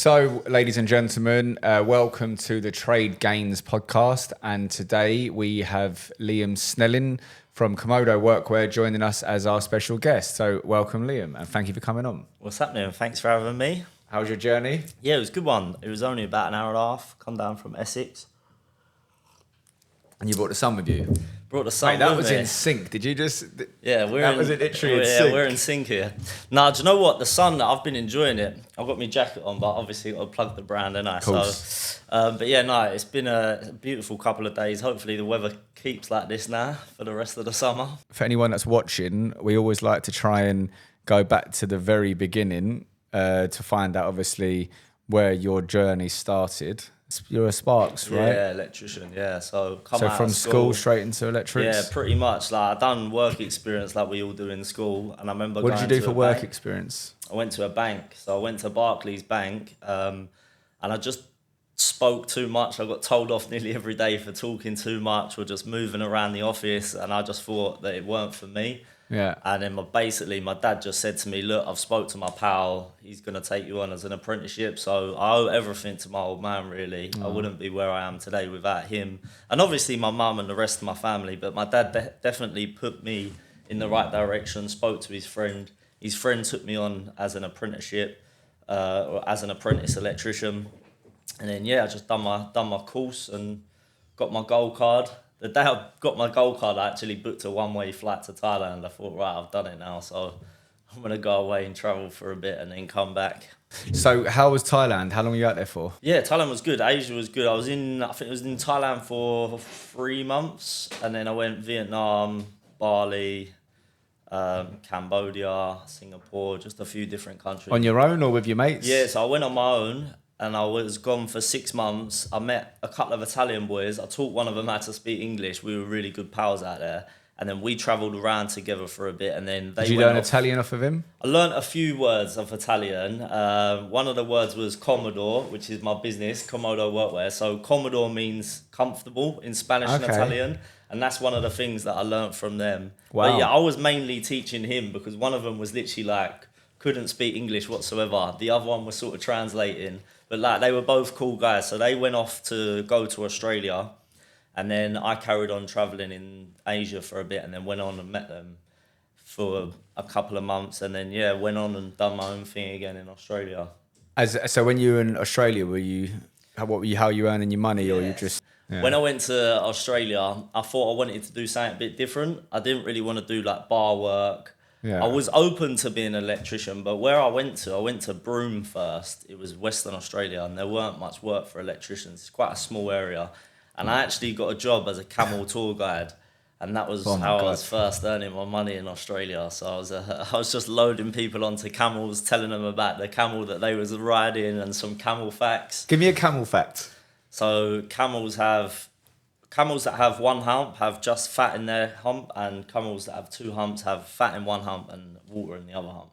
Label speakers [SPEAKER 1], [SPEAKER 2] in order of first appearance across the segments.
[SPEAKER 1] So, ladies and gentlemen, welcome to the TradeGains podcast. And today we have LIAM SNELLIN from COMODO WORKWEAR joining us as our special guest. So, welcome, Liam, and thank you for coming on.
[SPEAKER 2] What's happening? Thanks for having me.
[SPEAKER 1] How was your journey?
[SPEAKER 2] Yeah, it was a good one. It was only about an hour and a half. Come down from Essex.
[SPEAKER 1] And you brought the sun with you.
[SPEAKER 2] Brought the sun.
[SPEAKER 1] Mate, that
[SPEAKER 2] with
[SPEAKER 1] was
[SPEAKER 2] me.
[SPEAKER 1] in sync. Did you just?
[SPEAKER 2] Yeah,
[SPEAKER 1] was it literally in sync?
[SPEAKER 2] we're in sync here. Now, do you know what? The sun, I've been enjoying it. I've got my jacket on, but obviously got to plug the brand, and I.
[SPEAKER 1] Course.
[SPEAKER 2] So, but yeah, no, it's been a beautiful couple of days. Hopefully, the weather keeps like this now for the rest of the summer.
[SPEAKER 1] For anyone that's watching, we always like to try and go back to the very beginning to find out, obviously, where your journey started. You're a Sparks, right?
[SPEAKER 2] Yeah, electrician. Yeah, so
[SPEAKER 1] So from school straight into electrics.
[SPEAKER 2] Yeah, pretty much. Like I done work experience like we all do in school, and I remember.
[SPEAKER 1] What did you do for work
[SPEAKER 2] bank.
[SPEAKER 1] experience?
[SPEAKER 2] I went to a bank, so I went to Barclays Bank, and I just spoke too much. I got told off nearly every day for talking too much or just moving around the office, and I just thought that it weren't for me.
[SPEAKER 1] Yeah.
[SPEAKER 2] And then my dad just said to me, look, I've spoke to my pal, he's going to take you on as an apprenticeship. So I owe everything to my old man, really. I wouldn't be where I am today without him. And obviously my mum and the rest of my family, but my dad definitely put me in the right direction, spoke to his friend. His friend took me on as an apprenticeship, or as an apprentice electrician. And then, yeah, I just done my course and got my gold card. The day I got my gold card, I actually booked a one-way flight to Thailand. I thought, right, I've done it now, so I'm going to go away and travel for a bit and then come back.
[SPEAKER 1] So how was Thailand? How long were you out there for?
[SPEAKER 2] Yeah, Thailand was good. Asia was good. I think it was in Thailand for 3 months, and then I went Vietnam, Bali, Cambodia, Singapore, just a few different countries.
[SPEAKER 1] On your own or with your mates?
[SPEAKER 2] Yeah, so I went on my own. And I was gone for 6 months. I met a couple of Italian boys. I taught one of them how to speak English. We were really good pals out there. And then we travelled around together for a bit. And then
[SPEAKER 1] Did you learn Italian off of him?
[SPEAKER 2] I learned a few words of Italian. One of the words was COMODO, which is my business, COMODO Workwear. So COMODO means comfortable in Spanish and Italian. And that's one of the things that I learned from them.
[SPEAKER 1] Wow.
[SPEAKER 2] But yeah, I was mainly teaching him because one of them was literally like, couldn't speak English whatsoever. The other one was sort of translating. But like they were both cool guys, so they went off to go to Australia, and then I carried on travelling in Asia for a bit, and then went on and met them for a couple of months, and then went on and done my own thing again in Australia.
[SPEAKER 1] So when you were in Australia, how were you earning your money, or you just? Yeah.
[SPEAKER 2] When I went to Australia, I thought I wanted to do something a bit different. I didn't really want to do like bar work.
[SPEAKER 1] Yeah.
[SPEAKER 2] I was open to being an electrician, but where I went to Broome first. It was Western Australia, and there weren't much work for electricians. It's quite a small area. And I actually got a job as a camel tour guide, and that was how I was first earning my money in Australia. So I was just loading people onto camels, telling them about the camel that they was riding and some camel facts.
[SPEAKER 1] Give me a camel fact.
[SPEAKER 2] So camels that have one hump have just fat in their hump, and camels that have 2 humps have fat in one hump and water in the other hump.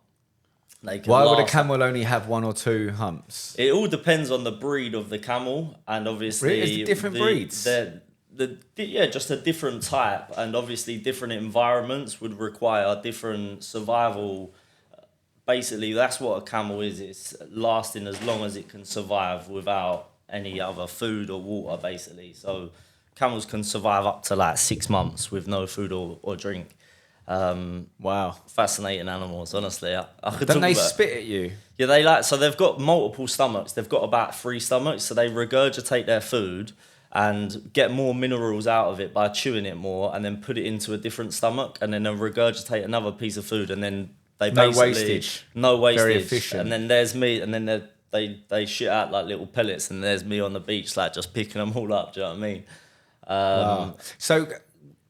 [SPEAKER 1] Why would a camel only have 1 or 2 humps?
[SPEAKER 2] It all depends on the breed of the camel, and obviously
[SPEAKER 1] really? Different breeds.
[SPEAKER 2] Just a different type, and obviously different environments would require different survival. Basically, that's what a camel is. It's lasting as long as it can survive without any other food or water, basically. So camels can survive up to like 6 months with no food or drink.
[SPEAKER 1] Wow.
[SPEAKER 2] Fascinating animals, honestly. I could
[SPEAKER 1] Don't they
[SPEAKER 2] talk about,
[SPEAKER 1] spit at you?
[SPEAKER 2] Yeah, so they've got multiple stomachs. They've got about 3 stomachs, so they regurgitate their food and get more minerals out of it by chewing it more, and then put it into a different stomach, and then they'll regurgitate another piece of food, and then they
[SPEAKER 1] No
[SPEAKER 2] basically...
[SPEAKER 1] wastage.
[SPEAKER 2] No wastage.
[SPEAKER 1] Very efficient.
[SPEAKER 2] And then there's me, and then they shit out like little pellets, and there's me on the beach like just picking them all up, do you know what I mean?
[SPEAKER 1] Wow. So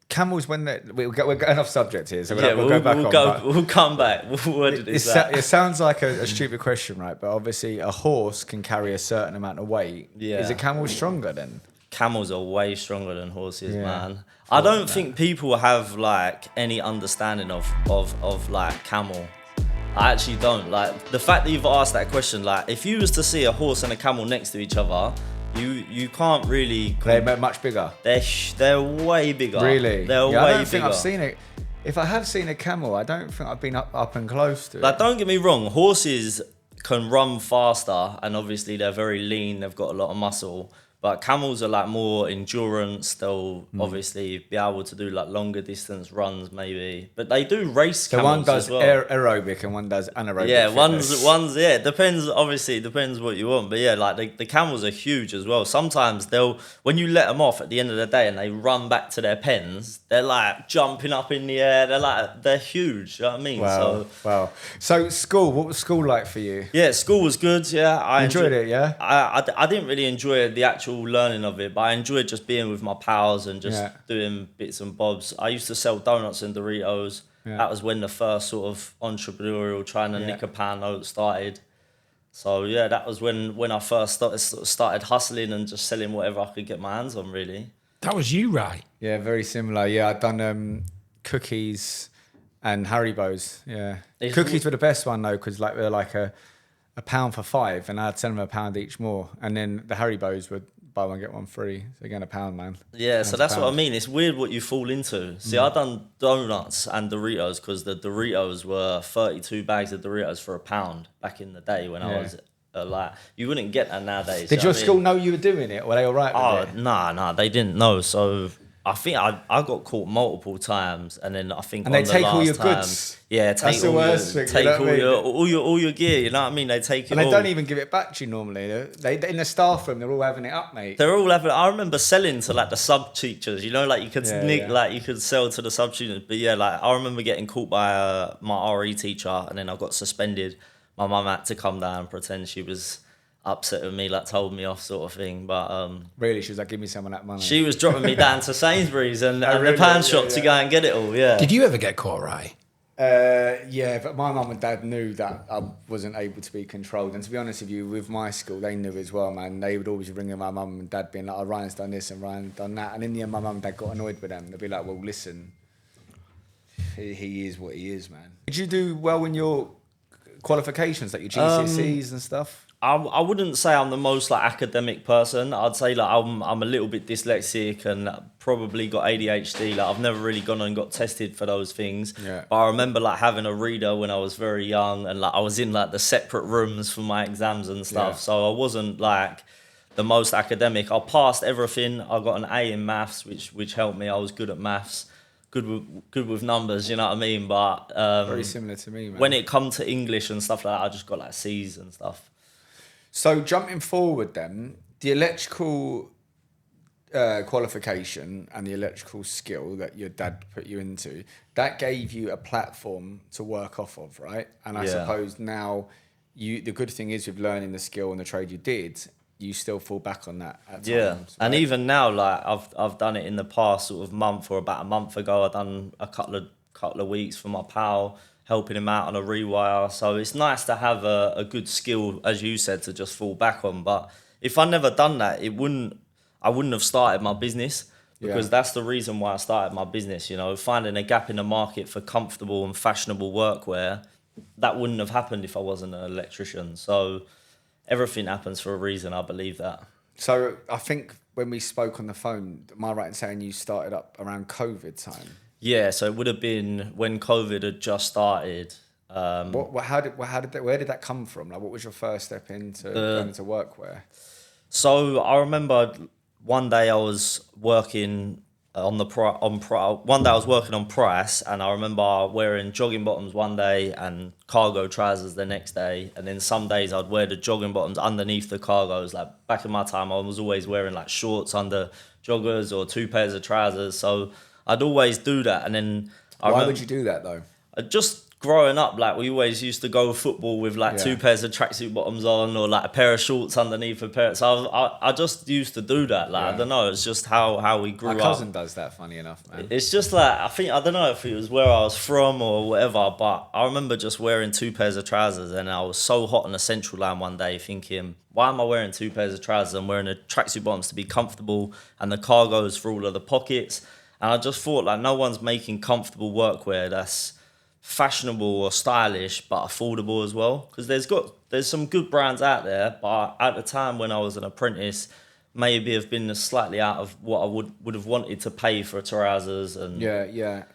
[SPEAKER 1] camels, we're going off subject here, so we'll go back on.
[SPEAKER 2] We'll come back. What word is that?
[SPEAKER 1] It sounds like a stupid question, right? But obviously a horse can carry a certain amount of weight.
[SPEAKER 2] Yeah.
[SPEAKER 1] Is a camel stronger then?
[SPEAKER 2] Camels are way stronger than horses, man. I don't think people have like any understanding of like camel. I actually don't. Like the fact that you've asked that question, like if you was to see a horse and a camel next to each other, you can't really.
[SPEAKER 1] They're much bigger.
[SPEAKER 2] They're way bigger.
[SPEAKER 1] Really?
[SPEAKER 2] They're way bigger.
[SPEAKER 1] I don't think I've seen it. If I have seen a camel, I don't think I've been up and close to it.
[SPEAKER 2] Like, don't get me wrong, horses can run faster, and obviously they're very lean. They've got a lot of muscle. But camels are like more endurance. They'll obviously be able to do like longer distance runs, maybe. But they do race
[SPEAKER 1] So
[SPEAKER 2] camels
[SPEAKER 1] one does
[SPEAKER 2] as well.
[SPEAKER 1] aerobic and one does anaerobic.
[SPEAKER 2] Yeah,
[SPEAKER 1] fitness.
[SPEAKER 2] one's yeah. It depends. Obviously, it depends what you want. But yeah, like the camels are huge as well. Sometimes when you let them off at the end of the day and they run back to their pens, they're like jumping up in the air. They're huge. You know what I mean?
[SPEAKER 1] Wow. Wow. So school, what was school like for you?
[SPEAKER 2] Yeah, school was good. Yeah, I
[SPEAKER 1] Enjoyed it, yeah?
[SPEAKER 2] I didn't really enjoy the actual learning of it, but I enjoyed just being with my pals and just doing bits and bobs. I used to sell donuts and Doritos. Yeah. That was when the first sort of entrepreneurial trying to nick a pound note started. So yeah, that was when I first started hustling and just selling whatever I could get my hands on, really.
[SPEAKER 3] That was you, right?
[SPEAKER 1] Yeah, very similar. Yeah, I'd done cookies and Haribos. Yeah, cookies were the best one though, because like they're like a pound for $5, and I'd sell them a pound each more. And then the Haribos would buy one get one free. So again, a pound, man.
[SPEAKER 2] Yeah, so that's what I mean. It's weird what you fall into. See, I done donuts and Doritos because the Doritos were 32 bags of Doritos for £1 back in the day when I was like, you wouldn't get that nowadays.
[SPEAKER 1] Did your school know you were doing it? Were they all right with it?
[SPEAKER 2] Nah, they didn't know. So I think I got caught multiple times, and then I think
[SPEAKER 1] and they take all your goods.
[SPEAKER 2] Yeah, take all your gear. You know what I mean? They take it.
[SPEAKER 1] And they don't even give it back to you normally. They in the staff room. They're all having it up, mate.
[SPEAKER 2] They're all having. I remember selling to like the sub teachers. You know, like you could like you could sell to the sub students. But yeah, like I remember getting caught by my RE teacher, and then I got suspended. My mum had to come down and pretend she was upset with me, like told me off sort of thing. But
[SPEAKER 1] really, she was like, give me some of that money.
[SPEAKER 2] She was dropping me down to Sainsbury's and the pound shop to go and get it all. Yeah.
[SPEAKER 3] Did you ever get caught, right?
[SPEAKER 1] Yeah, but my mum and dad knew that I wasn't able to be controlled. And to be honest with you, with my school, they knew as well, man. They would always ring my mum and dad being like, oh, Ryan's done this and Ryan's done that. And in the end, my mum and dad got annoyed with them. They'd be like, well, listen, he is what he is, man. Did you do well in your qualifications, like your GCSEs and stuff?
[SPEAKER 2] I wouldn't say I'm the most like academic person. I'd say like I'm a little bit dyslexic and probably got ADHD. Like I've never really gone and got tested for those things. Yeah. But I remember like having a reader when I was very young, and like I was in like the separate rooms for my exams and stuff. Yeah. So I wasn't like the most academic. I passed everything. I got an A in maths, which helped me. I was good at maths. Good with numbers, you know what I mean? But
[SPEAKER 1] very similar to me, man.
[SPEAKER 2] When it come to English and stuff like that, I just got like C's and stuff.
[SPEAKER 1] So jumping forward then, the electrical qualification and the electrical skill that your dad put you into, that gave you a platform to work off of, right? And I suppose now the good thing is with learning the skill and the trade you did, you still fall back on that at times. Yeah, right?
[SPEAKER 2] And even now, like I've done it in the past sort of month or about a month ago. I've done a couple of weeks for my pal, helping him out on a rewire. So it's nice to have a good skill, as you said, to just fall back on. But if I never done that, I wouldn't have started my business, because that's the reason why I started my business. You know, finding a gap in the market for comfortable and fashionable workwear, that wouldn't have happened if I wasn't an electrician. So everything happens for a reason. I believe that. So
[SPEAKER 1] I think when we spoke on the phone, am I right in saying you started up around COVID time?
[SPEAKER 2] Yeah, so it would have been when COVID had just started.
[SPEAKER 1] Where did that come from? Like, what was your first step into going into workwear?
[SPEAKER 2] So I remember one day I was working on price, and I remember wearing jogging bottoms one day and cargo trousers the next day, and then some days I'd wear the jogging bottoms underneath the cargos. Like back in my time, I was always wearing like shorts under joggers or 2 pairs of trousers. So I'd always do that, and then
[SPEAKER 1] why would you do that though?
[SPEAKER 2] Just growing up, like we always used to go football with like 2 pairs of tracksuit bottoms on, or like a pair of shorts underneath a pair. So I just used to do that. Like I don't know, it's just how we grew up.
[SPEAKER 1] My cousin does that, funny enough, man.
[SPEAKER 2] It's just like I don't know if it was where I was from or whatever, but I remember just wearing 2 pairs of trousers, and I was so hot on the central line one day thinking, why am I wearing 2 pairs of trousers? I'm wearing the tracksuit bottoms to be comfortable and the cargos for all of the pockets. And I just thought, like, no one's making comfortable workwear that's fashionable or stylish but affordable as well, because there's some good brands out there, but at the time when I was an apprentice, maybe have been slightly out of what I would have wanted to pay for trousers. And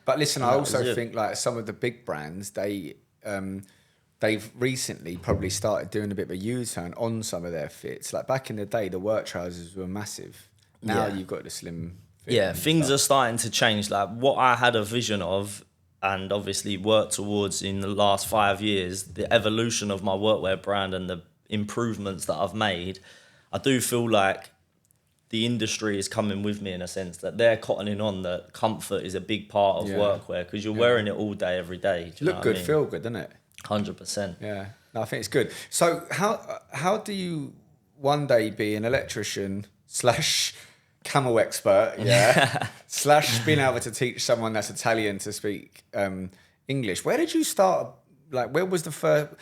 [SPEAKER 1] but listen, I also think like some of the big brands, they they've recently probably started doing a bit of a U-turn on some of their fits. Like back in the day, the work trousers were massive. Now
[SPEAKER 2] Yeah.
[SPEAKER 1] you've got the slim fit.
[SPEAKER 2] Yeah,
[SPEAKER 1] and
[SPEAKER 2] things
[SPEAKER 1] stuff.
[SPEAKER 2] are starting to change. Like what I had a vision of and obviously worked towards in the last 5 years, the evolution of my workwear brand and the improvements that I've made, I do feel like the industry is coming with me in a sense that they're cottoning on that comfort is a big part of
[SPEAKER 1] Yeah.
[SPEAKER 2] workwear because you're wearing it all day, every day. Do you know
[SPEAKER 1] Look
[SPEAKER 2] what I
[SPEAKER 1] good,
[SPEAKER 2] mean?
[SPEAKER 1] feel good, doesn't it?
[SPEAKER 2] 100%.
[SPEAKER 1] Yeah, no, I think it's good. So how do you one day be an electrician slash camel expert, yeah, slash being able to teach someone that's Italian to speak English? Where did you start? Like, where was the first?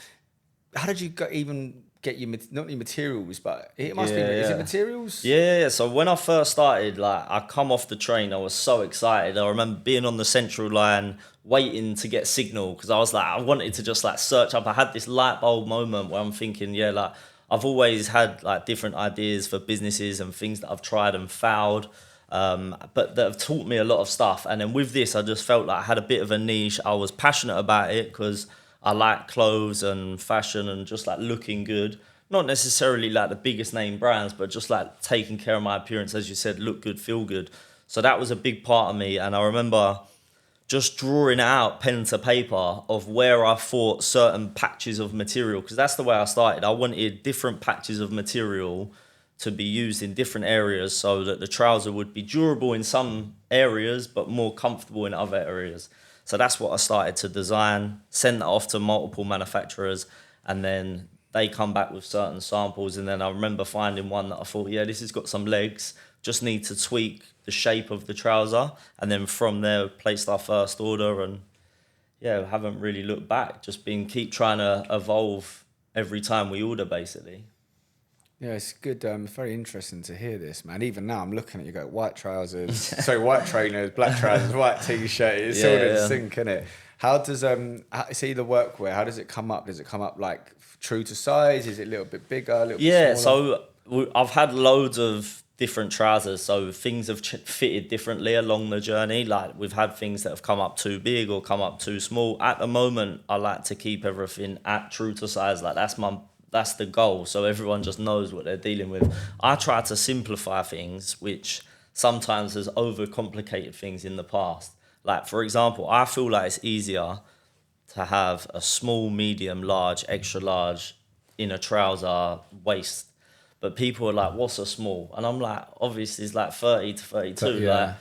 [SPEAKER 1] How did you even get your not your materials, but it must be. Is it materials?
[SPEAKER 2] Yeah. So when I first started, like I come off the train, I was so excited. I remember being on the central line, waiting to get signal because I was like, I wanted to just like search up. I had this light bulb moment where I'm thinking, yeah, like I've always had like different ideas for businesses and things that I've tried and failed. But that have taught me a lot of stuff. And then with this, I just felt like I had a bit of a niche. I was passionate about it because I like clothes and fashion and just like looking good. Not necessarily like the biggest name brands, but just like taking care of my appearance, as you said, look good, feel good. So that was a big part of me. And I remember just drawing out pen to paper of where I thought certain patches of material, because that's the way I started. I wanted different patches of material to be used in different areas so that the trouser would be durable in some areas, but more comfortable in other areas. So that's what I started to design, send that off to multiple manufacturers, and then they come back with certain samples. And then I remember finding one that I thought, yeah, this has got some legs, just need to tweak the shape of the trouser. And then from there, placed our first order and yeah, haven't really looked back, just keep trying to evolve every time we order, basically.
[SPEAKER 1] Yeah, it's good. Very interesting to hear this, man. Even now, I'm looking at you. Go white trousers, sorry, white trainers, black trousers, white t-shirt. It's all in sync, isn't it? How does see the workwear? How does it come up? Does it come up like true to size? Is it a little bit bigger, a little bit smaller?
[SPEAKER 2] So I've had loads of different trousers, so things have fitted differently along the journey. Like we've had things that have come up too big or come up too small. At the moment, I like to keep everything at true to size. Like that's the goal, so everyone just knows what they're dealing with. I try to simplify things, which sometimes has overcomplicated things in the past. Like, for example, I feel like it's easier to have a small, medium, large, extra large in a trouser waist. But people are like, what's a small? And I'm like, obviously it's like 30 to 32.
[SPEAKER 1] Yeah.
[SPEAKER 2] Like,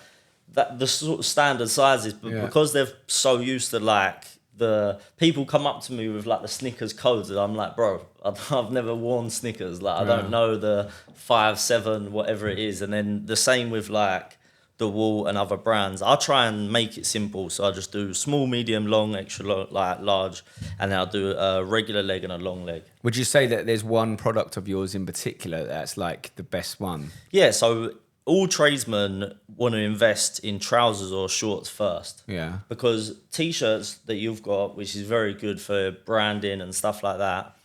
[SPEAKER 2] that the sort of standard sizes, but because they're so used to like, the people come up to me with like the Snickers codes and I'm like, bro, I've never worn Snickers. Like I don't know the 5, 7, whatever it is. And then the same with like the Wool and other brands. I try and make it simple. So I just do small, medium, long, extra like large. And then I'll do a regular leg and a long leg.
[SPEAKER 1] Would you say that there's one product of yours in particular that's like the best one?
[SPEAKER 2] Yeah, so all tradesmen want to invest in trousers or shorts first.
[SPEAKER 1] Yeah.
[SPEAKER 2] Because t-shirts that you've got, which is very good for branding and stuff like that,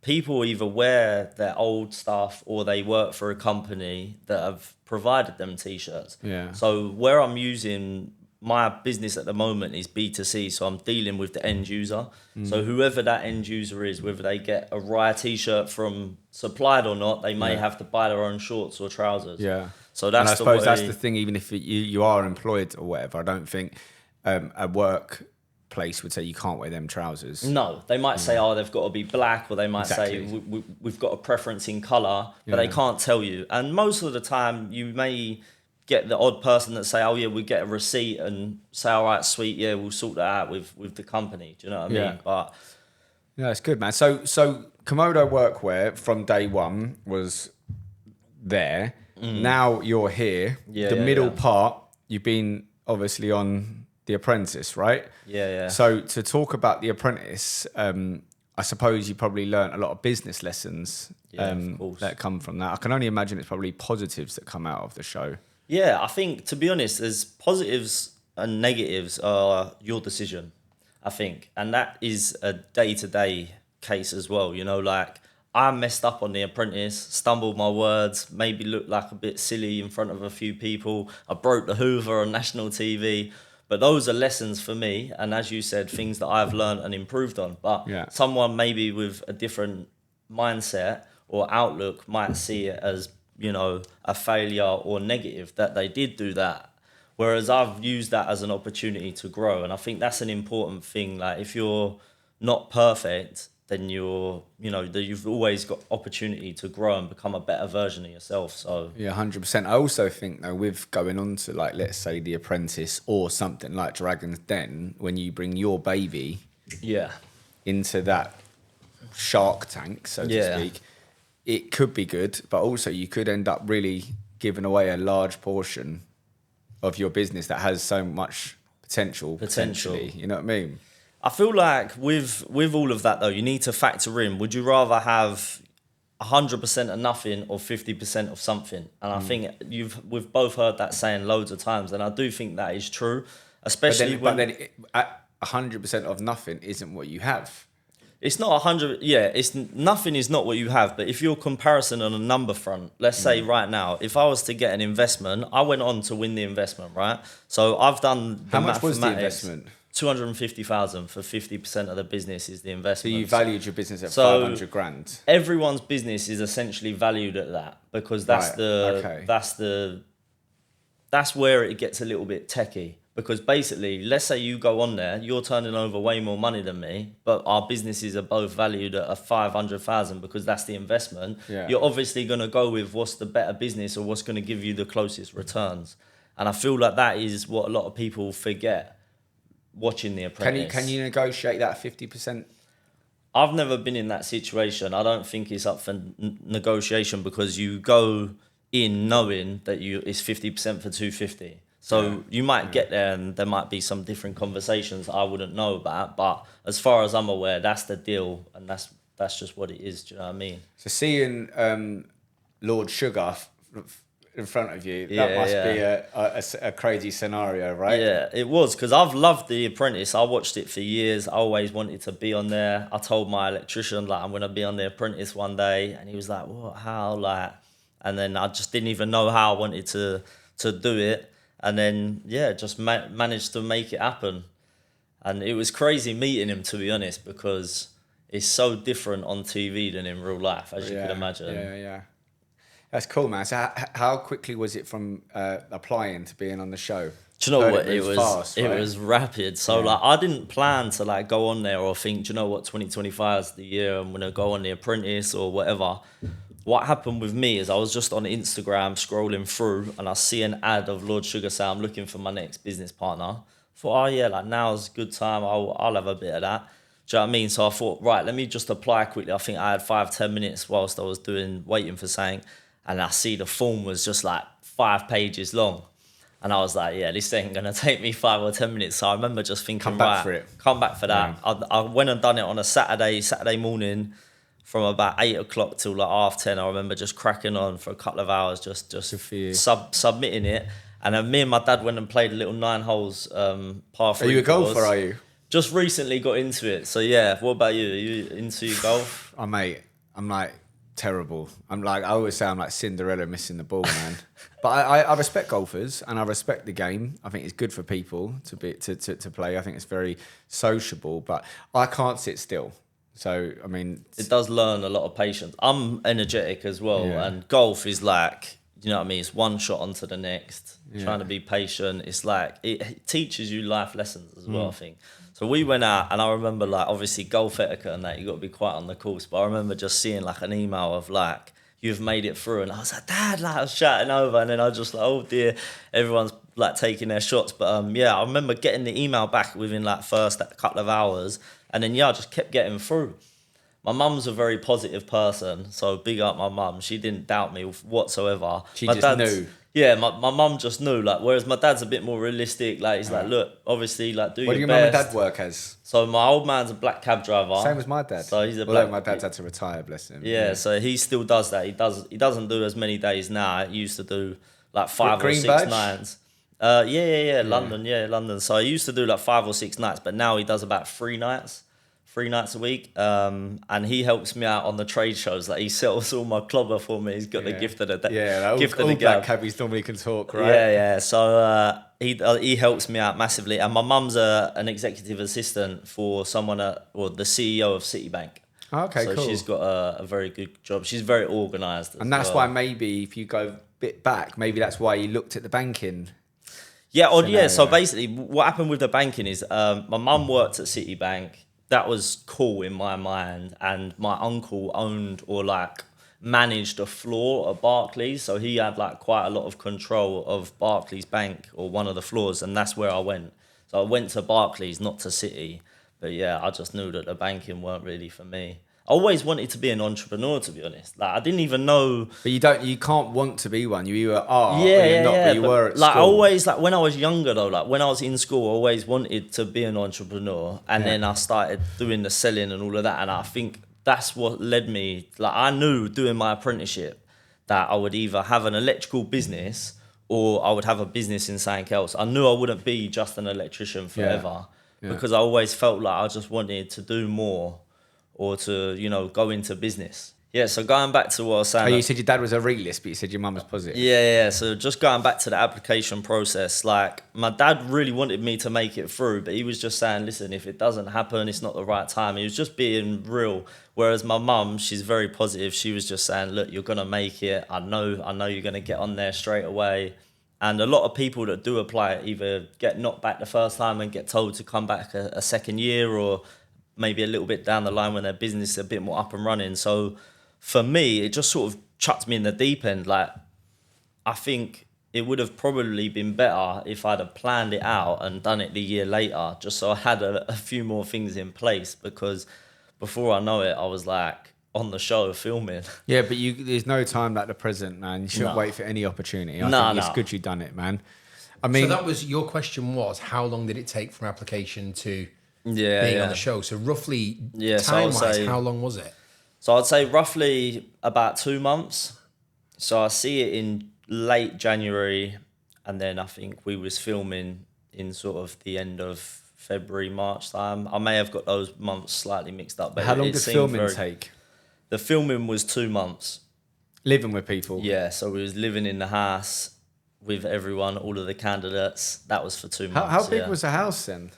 [SPEAKER 2] people either wear their old stuff or they work for a company that have provided them t-shirts.
[SPEAKER 1] Yeah.
[SPEAKER 2] So where I'm using my business at the moment is B2C, so I'm dealing with the end user. So whoever that end user is, whether they get a Raya t-shirt from supplied or not, they may have to buy their own shorts or trousers.
[SPEAKER 1] Yeah.
[SPEAKER 2] So that's
[SPEAKER 1] and I
[SPEAKER 2] the
[SPEAKER 1] suppose
[SPEAKER 2] way.
[SPEAKER 1] that's the thing. Even if you are employed or whatever, I don't think a workplace would say you can't wear them trousers.
[SPEAKER 2] No, they might say, oh, they've got to be black, or they might say we've got a preference in colour, but they can't tell you. And most of the time, you may get the odd person that say, oh yeah, we get a receipt and say, all right, sweet, yeah, we'll sort that out with the company. Do you know what I mean? But
[SPEAKER 1] yeah, it's good, man. So Comodo Workwear from day one was there. Now you're here. The middle part, you've been obviously on The Apprentice, right?
[SPEAKER 2] Yeah.
[SPEAKER 1] So to talk about The Apprentice, I suppose you probably learnt a lot of business lessons
[SPEAKER 2] of course.
[SPEAKER 1] that come from that. I can only imagine it's probably positives that come out of the show.
[SPEAKER 2] yeah, I think, to be honest, there's positives and negatives are your decision, I think. And that is a day-to-day case as well. You know, like I messed up on The Apprentice, stumbled my words, maybe looked like a bit silly in front of a few people. I broke the Hoover on national TV. But those are lessons for me. And as you said, things that I've learned and improved on. But someone maybe with a different mindset or outlook might see it as, you know, a failure or negative that they did do that. Whereas I've used that as an opportunity to grow. And I think that's an important thing. Like if you're not perfect, then you've always got opportunity to grow and become a better version of yourself. So
[SPEAKER 1] yeah, 100%. I also think though, with going on to like, let's say The Apprentice or something like Dragon's Den, when you bring your baby into that shark tank, so to speak, it could be good, but also you could end up really giving away a large portion of your business that has so much potentially. You know what I mean?
[SPEAKER 2] I feel like with all of that though, you need to factor in, would you rather have 100% of nothing or 50% of something? And I think we've both heard that saying loads of times, and I do think that is true, especially
[SPEAKER 1] but then 100% of nothing isn't what you have.
[SPEAKER 2] It's not 100. Yeah, nothing is not what you have. But if you're comparison on a number front, let's say right now, if I was to get an investment, I went on to win the investment, right? So I've done the
[SPEAKER 1] How much was the investment?
[SPEAKER 2] 250,000 for 50% of the business is the investment.
[SPEAKER 1] So you valued your business at 500 grand.
[SPEAKER 2] Everyone's business is essentially valued at that because that's that's where it gets a little bit techie. Because basically, let's say you go on there, you're turning over way more money than me, but our businesses are both valued at a 500,000 because that's the investment.
[SPEAKER 1] Yeah.
[SPEAKER 2] You're obviously going to go with what's the better business or what's going to give you the closest returns. And I feel like that is what a lot of people forget watching The Apprentice.
[SPEAKER 1] Can you negotiate that 50%?
[SPEAKER 2] I've never been in that situation. I don't think it's up for negotiation because you go in knowing that it's 50% for 250. So you might get there and there might be some different conversations I wouldn't know about. But as far as I'm aware, that's the deal. And that's just what it is. Do you know what I mean?
[SPEAKER 1] So seeing Lord Sugar in front of you, that must be a crazy scenario, right?
[SPEAKER 2] Yeah, it was because I've loved The Apprentice. I watched it for years. I always wanted to be on there. I told my electrician, like, I'm going to be on The Apprentice one day. And he was like, what, how? Like, and then I just didn't even know how I wanted to do it. And then, just managed to make it happen. And it was crazy meeting him, to be honest, because it's so different on TV than in real life, as you can imagine.
[SPEAKER 1] Yeah. That's cool, man. So how quickly was it from applying to being on the show?
[SPEAKER 2] Do you know what?
[SPEAKER 1] It was fast, right?
[SPEAKER 2] It was rapid. So like, I didn't plan to like go on there or think, do you know what, 2025 is the year I'm going to go on The Apprentice or whatever. What happened with me is I was just on Instagram scrolling through and I see an ad of Lord Sugar say I'm looking for my next business partner. I thought, like now's a good time. I'll have a bit of that. Do you know what I mean? So I thought, right, let me just apply quickly. I think I had 5-10 minutes whilst I was waiting for something. And I see the form was just like 5 pages long. And I was like, this ain't going to take me 5 or 10 minutes. So I remember just thinking, come back for that. Yeah. I went and done it on a Saturday morning from about 8 o'clock till like 10:30. I remember just cracking on for a couple of hours, just submitting it. And then me and my dad went and played a little 9 holes par 3.
[SPEAKER 1] Are you a golfer, are you?
[SPEAKER 2] Just recently got into it. So yeah, what about you? Are you into golf?
[SPEAKER 1] Oh mate, I'm like terrible. I always say I'm like Cinderella missing the ball, man. But I respect golfers and I respect the game. I think it's good for people to play. I think it's very sociable, but I can't sit still. So, I mean...
[SPEAKER 2] It does learn a lot of patience. I'm energetic as well. Yeah. And golf is like, you know what I mean? It's one shot onto the next. Trying to be patient. It's like, it teaches you life lessons as well, I think. So we went out and I remember like, obviously golf etiquette and that, you got to be quiet on the course. But I remember just seeing like an email of like, you've made it through. And I was like, Dad, like I was shouting over. And then I was just like, oh dear, everyone's like taking their shots. But I remember getting the email back within like first couple of hours. And then, I just kept getting through. My mum's a very positive person, so big up my mum. She didn't doubt me whatsoever.
[SPEAKER 1] She just knew.
[SPEAKER 2] Yeah, my mum just knew. Like, whereas my dad's a bit more realistic. Like, he's like, look, obviously, like, do your best.
[SPEAKER 1] What do your mum and dad work as?
[SPEAKER 2] So my old man's a black cab driver.
[SPEAKER 1] Same as my dad.
[SPEAKER 2] So he's a
[SPEAKER 1] black. My dad's had to retire, bless him.
[SPEAKER 2] Yeah, so he still does that. He doesn't do as many days now. He used to do like 5 or 6 nights. London. So he used to do like 5 or 6 nights, but now he does about 3 nights. 3 nights a week. And he helps me out on the trade shows. Like he sells all my clobber for me. He's got the gift of the day.
[SPEAKER 1] Yeah, all
[SPEAKER 2] the
[SPEAKER 1] black cabbies normally can talk, right?
[SPEAKER 2] Yeah. So he helps me out massively. And my mum's an executive assistant for someone the CEO of Citibank.
[SPEAKER 1] Okay,
[SPEAKER 2] so
[SPEAKER 1] cool.
[SPEAKER 2] She's got a very good job. She's very organised.
[SPEAKER 1] And that's why maybe if you go a bit back, maybe that's why you looked at the banking.
[SPEAKER 2] Yeah, so basically what happened with the banking is my mum worked at Citibank. That was cool in my mind. And my uncle owned or like managed a floor at Barclays. So he had like quite a lot of control of Barclays Bank or one of the floors. And that's where I went. So I went to Barclays, not to Citi. But yeah, I just knew that the banking weren't really for me. I always wanted to be an entrepreneur, to be honest. Like I didn't even know.
[SPEAKER 1] But you can't want to be one. You either are or you're not. But you were at
[SPEAKER 2] like
[SPEAKER 1] school.
[SPEAKER 2] I always when I was younger though, like when I was in school, I always wanted to be an entrepreneur, and then I started doing the selling and all of that, and I think that's what led me. Like I knew doing my apprenticeship that I would either have an electrical business or I would have a business in something else. I knew I wouldn't be just an electrician forever because I always felt like I just wanted to do more. Or to, go into business. Yeah, so going back to what I was saying.
[SPEAKER 1] Oh, you said your dad was a realist, but you said your mum was positive.
[SPEAKER 2] Yeah. So just going back to the application process, like my dad really wanted me to make it through, but he was just saying, listen, if it doesn't happen, it's not the right time. He was just being real. Whereas my mum, she's very positive. She was just saying, look, you're going to make it. I know you're going to get on there straight away. And a lot of people that do apply either get knocked back the first time and get told to come back a second year or maybe a little bit down the line when their business is a bit more up and running. So for me, it just sort of chucked me in the deep end. Like, I think it would have probably been better if I'd have planned it out and done it the year later, just so I had a few more things in place, because before I know it, I was like on the show filming.
[SPEAKER 1] Yeah, but there's no time like the present, man. You shouldn't wait for any opportunity. I think it's good you've done it, man. I mean,
[SPEAKER 3] so that was your question was, how long did it take from application to
[SPEAKER 2] being
[SPEAKER 3] on the show? So roughly,
[SPEAKER 2] time-wise,
[SPEAKER 3] how long was it?
[SPEAKER 2] So I'd say roughly about 2 months. So I see it in late January, and then I think we was filming in sort of the end of February, March time. I may have got those months slightly mixed up. But
[SPEAKER 1] how long did filming take?
[SPEAKER 2] The filming was 2 months.
[SPEAKER 1] Living with people?
[SPEAKER 2] Yeah, so we was living in the house with everyone, all of the candidates. That was for 2 months.
[SPEAKER 1] How big was the house then?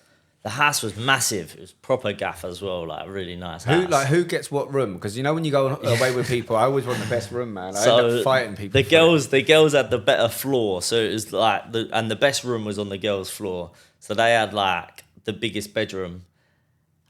[SPEAKER 2] The house was massive. It was proper gaff as well, like really nice house.
[SPEAKER 1] Who gets what room? Because when you go away with people, I always want the best room, man. I end up fighting people.
[SPEAKER 2] The girls had the better floor, so it was like the best room was on the girls' floor. So they had like the biggest bedroom,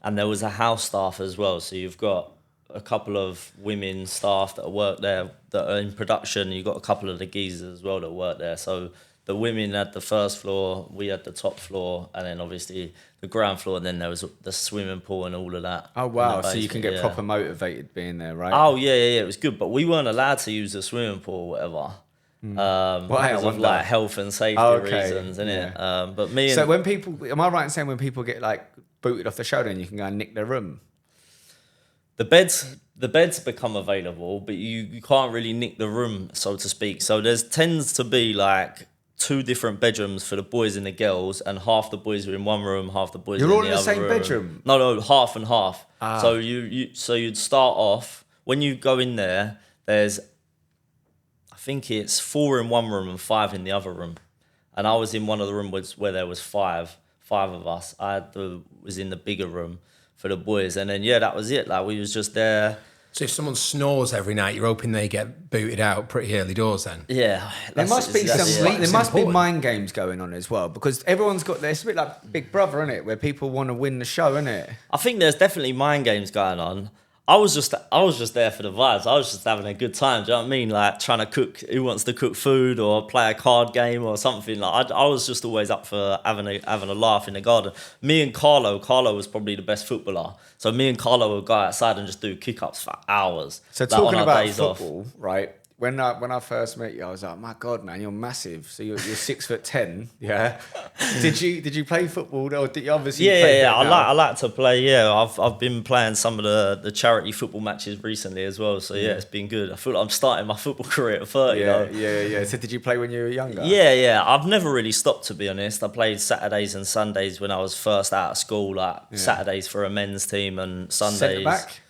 [SPEAKER 2] and there was a house staff as well. So you've got a couple of women staff that work there that are in production. You've got a couple of the geezers as well that work there. So the women had the first floor, we had the top floor, and then obviously the ground floor, and then there was the swimming pool and all of that.
[SPEAKER 1] Oh, wow. So you can get proper motivated being there, right?
[SPEAKER 2] Oh, yeah. It was good. But we weren't allowed to use the swimming pool or whatever. Because of like health and safety reasons, innit?
[SPEAKER 1] Yeah.
[SPEAKER 2] But me and...
[SPEAKER 1] So when people... Am I right in saying when people get like booted off the show, then you can go and nick their room?
[SPEAKER 2] The beds become available, but you can't really nick the room, so to speak. So there tends to be like 2 different bedrooms for the boys and the girls, and half the boys are in one room, half the boys are in the other room. You're all in the same bedroom? No, half and half. So you'd start off, when you go in there, there's, I think it's 4 in one room and 5 in the other room. And I was in one of the rooms where there was five of us. Was in the bigger room for the boys. And then, that was it. Like, we was just there.
[SPEAKER 3] So if someone snores every night, you're hoping they get booted out pretty early doors then?
[SPEAKER 2] Yeah.
[SPEAKER 1] There must be mind games going on as well, because everyone's got this. It's a bit like Big Brother, isn't it? Where people want to win the show, isn't it?
[SPEAKER 2] I think there's definitely mind games going on. I was just there for the vibes. I was just having a good time. Do you know what I mean? Like trying to cook. Who wants to cook food or play a card game or something? Like I was just always up for having a laugh in the garden. Me and Carlo was probably the best footballer. So me and Carlo would go outside and just do kick-ups for hours.
[SPEAKER 1] So talking about football, right? when I first met you, I was like, my God, man, you're massive. So you're 6'10", yeah. Did you play football or did you obviously?
[SPEAKER 2] Yeah. I like to play. Yeah, I've been playing some of the charity football matches recently as well. So yeah, it's been good. I feel like I'm starting my football career at 30.
[SPEAKER 1] Yeah. So did you play when you were younger?
[SPEAKER 2] Yeah. I've never really stopped, to be honest. I played Saturdays and Sundays when I was first out of school. Like Saturdays for a men's team and Sundays.
[SPEAKER 1] Centre back.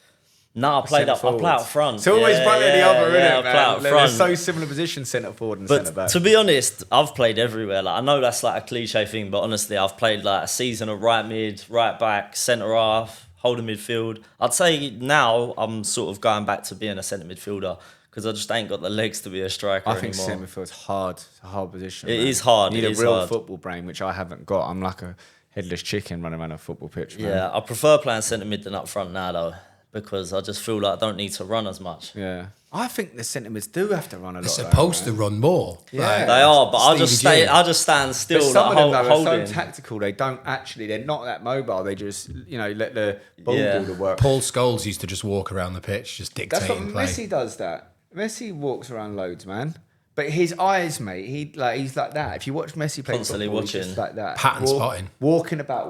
[SPEAKER 2] No, I play out front.
[SPEAKER 1] It's always one or the other, isn't it, man?
[SPEAKER 2] I play out front.
[SPEAKER 1] They're so similar positions, centre forward and centre back.
[SPEAKER 2] To be honest, I've played everywhere. Like I know that's like a cliche thing, but honestly, I've played like a season of right mid, right back, centre half, holding midfield. I'd say now I'm sort of going back to being a centre midfielder because I just ain't got the legs to be a striker anymore.
[SPEAKER 1] I think centre midfield's hard. It's a hard position.
[SPEAKER 2] It is hard.
[SPEAKER 1] You need a real football brain, which I haven't got. I'm like a headless chicken running around a football pitch, man.
[SPEAKER 2] Yeah, I prefer playing centre mid than up front now, though, because I just feel like I don't need to run as much.
[SPEAKER 1] Yeah. I think the centre mids do have to run a lot.
[SPEAKER 3] They're supposed to run more.
[SPEAKER 1] Yeah.
[SPEAKER 3] Like,
[SPEAKER 2] they are, but I just stand still.
[SPEAKER 1] But some
[SPEAKER 2] like,
[SPEAKER 1] of them though,
[SPEAKER 2] holding.
[SPEAKER 1] are so tactical. They don't actually. They're not that mobile. They just let the ball do the work.
[SPEAKER 3] Paul Scholes used to just walk around the pitch, just dictating
[SPEAKER 1] That's what
[SPEAKER 3] play.
[SPEAKER 1] Messi does. That Messi walks around loads, man. But his eyes, mate, he's like that. If you watch Messi play
[SPEAKER 2] Constantly
[SPEAKER 1] football,
[SPEAKER 2] watching.
[SPEAKER 1] he's just like that.
[SPEAKER 3] Pattern spotting.
[SPEAKER 1] Walking about.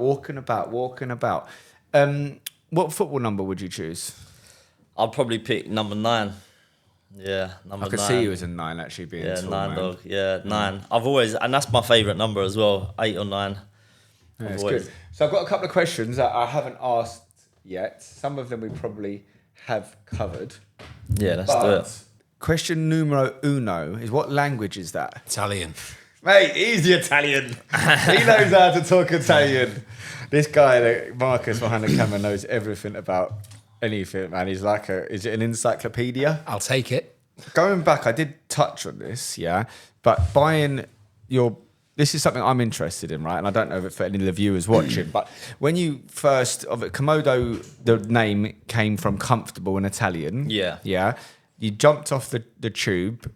[SPEAKER 1] What football number would you choose?
[SPEAKER 2] I'd probably pick number 9. Yeah, number 9.
[SPEAKER 1] I could see you as a 9 actually being tall,
[SPEAKER 2] 9
[SPEAKER 1] man.
[SPEAKER 2] dog. Yeah, 9. I've always, and that's my favourite number as well, 8 or 9.
[SPEAKER 1] Yeah, it's good. So I've got a couple of questions that I haven't asked yet. Some of them we probably have covered.
[SPEAKER 2] Yeah, let's do it.
[SPEAKER 1] Question numero uno is, what language is that?
[SPEAKER 3] Italian.
[SPEAKER 1] Mate, he's the Italian. He knows how to talk Italian. This guy, Marcus behind the camera, knows everything about anything, man. He's like is it an encyclopedia?
[SPEAKER 3] I'll take it.
[SPEAKER 1] Going back, I did touch on this, yeah. But this is something I'm interested in, right? And I don't know if for any of the viewers watching, but when you first, COMODO, the name came from comfortable in Italian.
[SPEAKER 2] Yeah.
[SPEAKER 1] Yeah. You jumped off the tube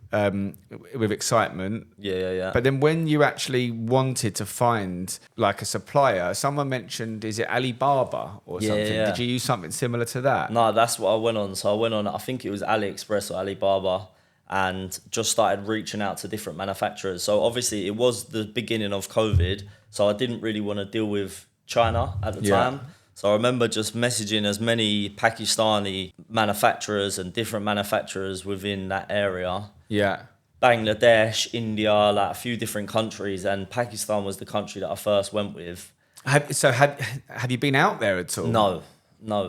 [SPEAKER 1] with excitement.
[SPEAKER 2] Yeah.
[SPEAKER 1] But then when you actually wanted to find like a supplier, someone mentioned, is it Alibaba or something?
[SPEAKER 2] Yeah.
[SPEAKER 1] Did you use something similar to that?
[SPEAKER 2] No, that's what I went on. So I went on, I think it was AliExpress or Alibaba, and just started reaching out to different manufacturers. So obviously it was the beginning of COVID, so I didn't really want to deal with China at the time. So I remember just messaging as many Pakistani manufacturers and different manufacturers within that area.
[SPEAKER 1] Yeah.
[SPEAKER 2] Bangladesh, India, like a few different countries, and Pakistan was the country that I first went with.
[SPEAKER 1] Have you been out there at all?
[SPEAKER 2] No.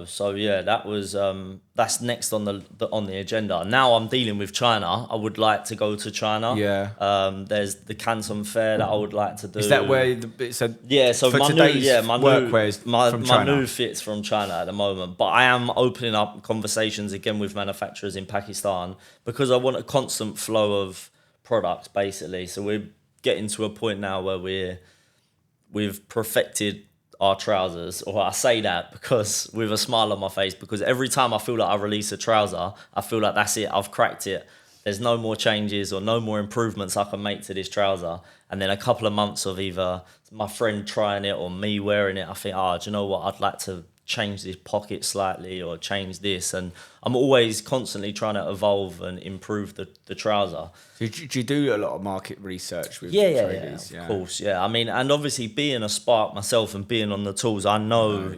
[SPEAKER 2] So yeah, that was that's next on the agenda. Now I'm dealing with China. I would like to go to China.
[SPEAKER 1] Yeah.
[SPEAKER 2] There's the Canton Fair that I would like to do.
[SPEAKER 1] Is that where
[SPEAKER 2] So
[SPEAKER 1] for
[SPEAKER 2] my
[SPEAKER 1] workwear is from China?
[SPEAKER 2] My new fit's from China at the moment, but I am opening up conversations again with manufacturers in Pakistan because I want a constant flow of products, basically. So we're getting to a point now where we've perfected our trousers, or I say that because with a smile on my face, because every time I feel like I release a trouser, I feel like that's it, I've cracked it. There's no more changes or no more improvements I can make to this trouser. And then a couple of months of either my friend trying it or me wearing it, I think, do you know what, I'd like to change this pocket slightly or change this. And I'm always constantly trying to evolve and improve the trouser.
[SPEAKER 1] Do you do a lot of market research with
[SPEAKER 2] traders? Yeah, of course, yeah. I mean, and obviously being a spark myself and being on the tools, I know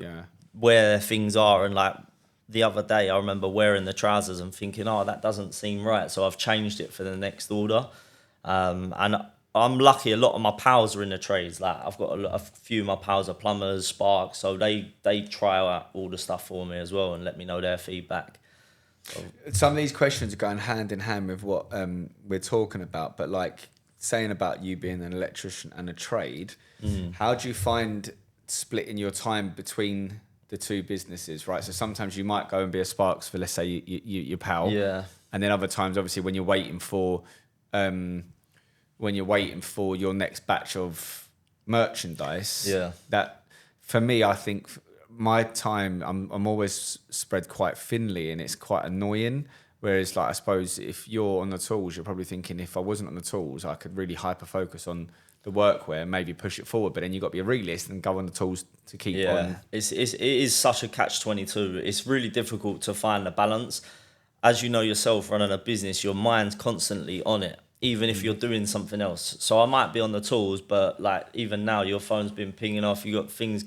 [SPEAKER 2] where things are. And like the other day, I remember wearing the trousers and thinking, that doesn't seem right. So I've changed it for the next order. And I'm lucky a lot of my pals are in the trades. Like I've got a few of my pals are plumbers, sparks, so they try out all the stuff for me as well and let me know their feedback. So.
[SPEAKER 1] Some of these questions are going hand in hand with what we're talking about, but like saying about you being an electrician and a trade, how do you find splitting your time between the two businesses, right? So sometimes you might go and be a sparks for, let's say, your pal.
[SPEAKER 2] Yeah.
[SPEAKER 1] And then other times, obviously, when you're waiting for your next batch of merchandise, that for me, I think my time, I'm always spread quite thinly and it's quite annoying. Whereas, like, I suppose if you're on the tools, you're probably thinking, if I wasn't on the tools, I could really hyper focus on the workwear, maybe push it forward. But then you've got to be a realist and go on the tools to keep on.
[SPEAKER 2] It is such a catch-22. It's really difficult to find a balance. as you know yourself, running a business, your mind's constantly on it, even if you're doing something else. So I might be on the tools, but like even now, your phone's been pinging off. You got things.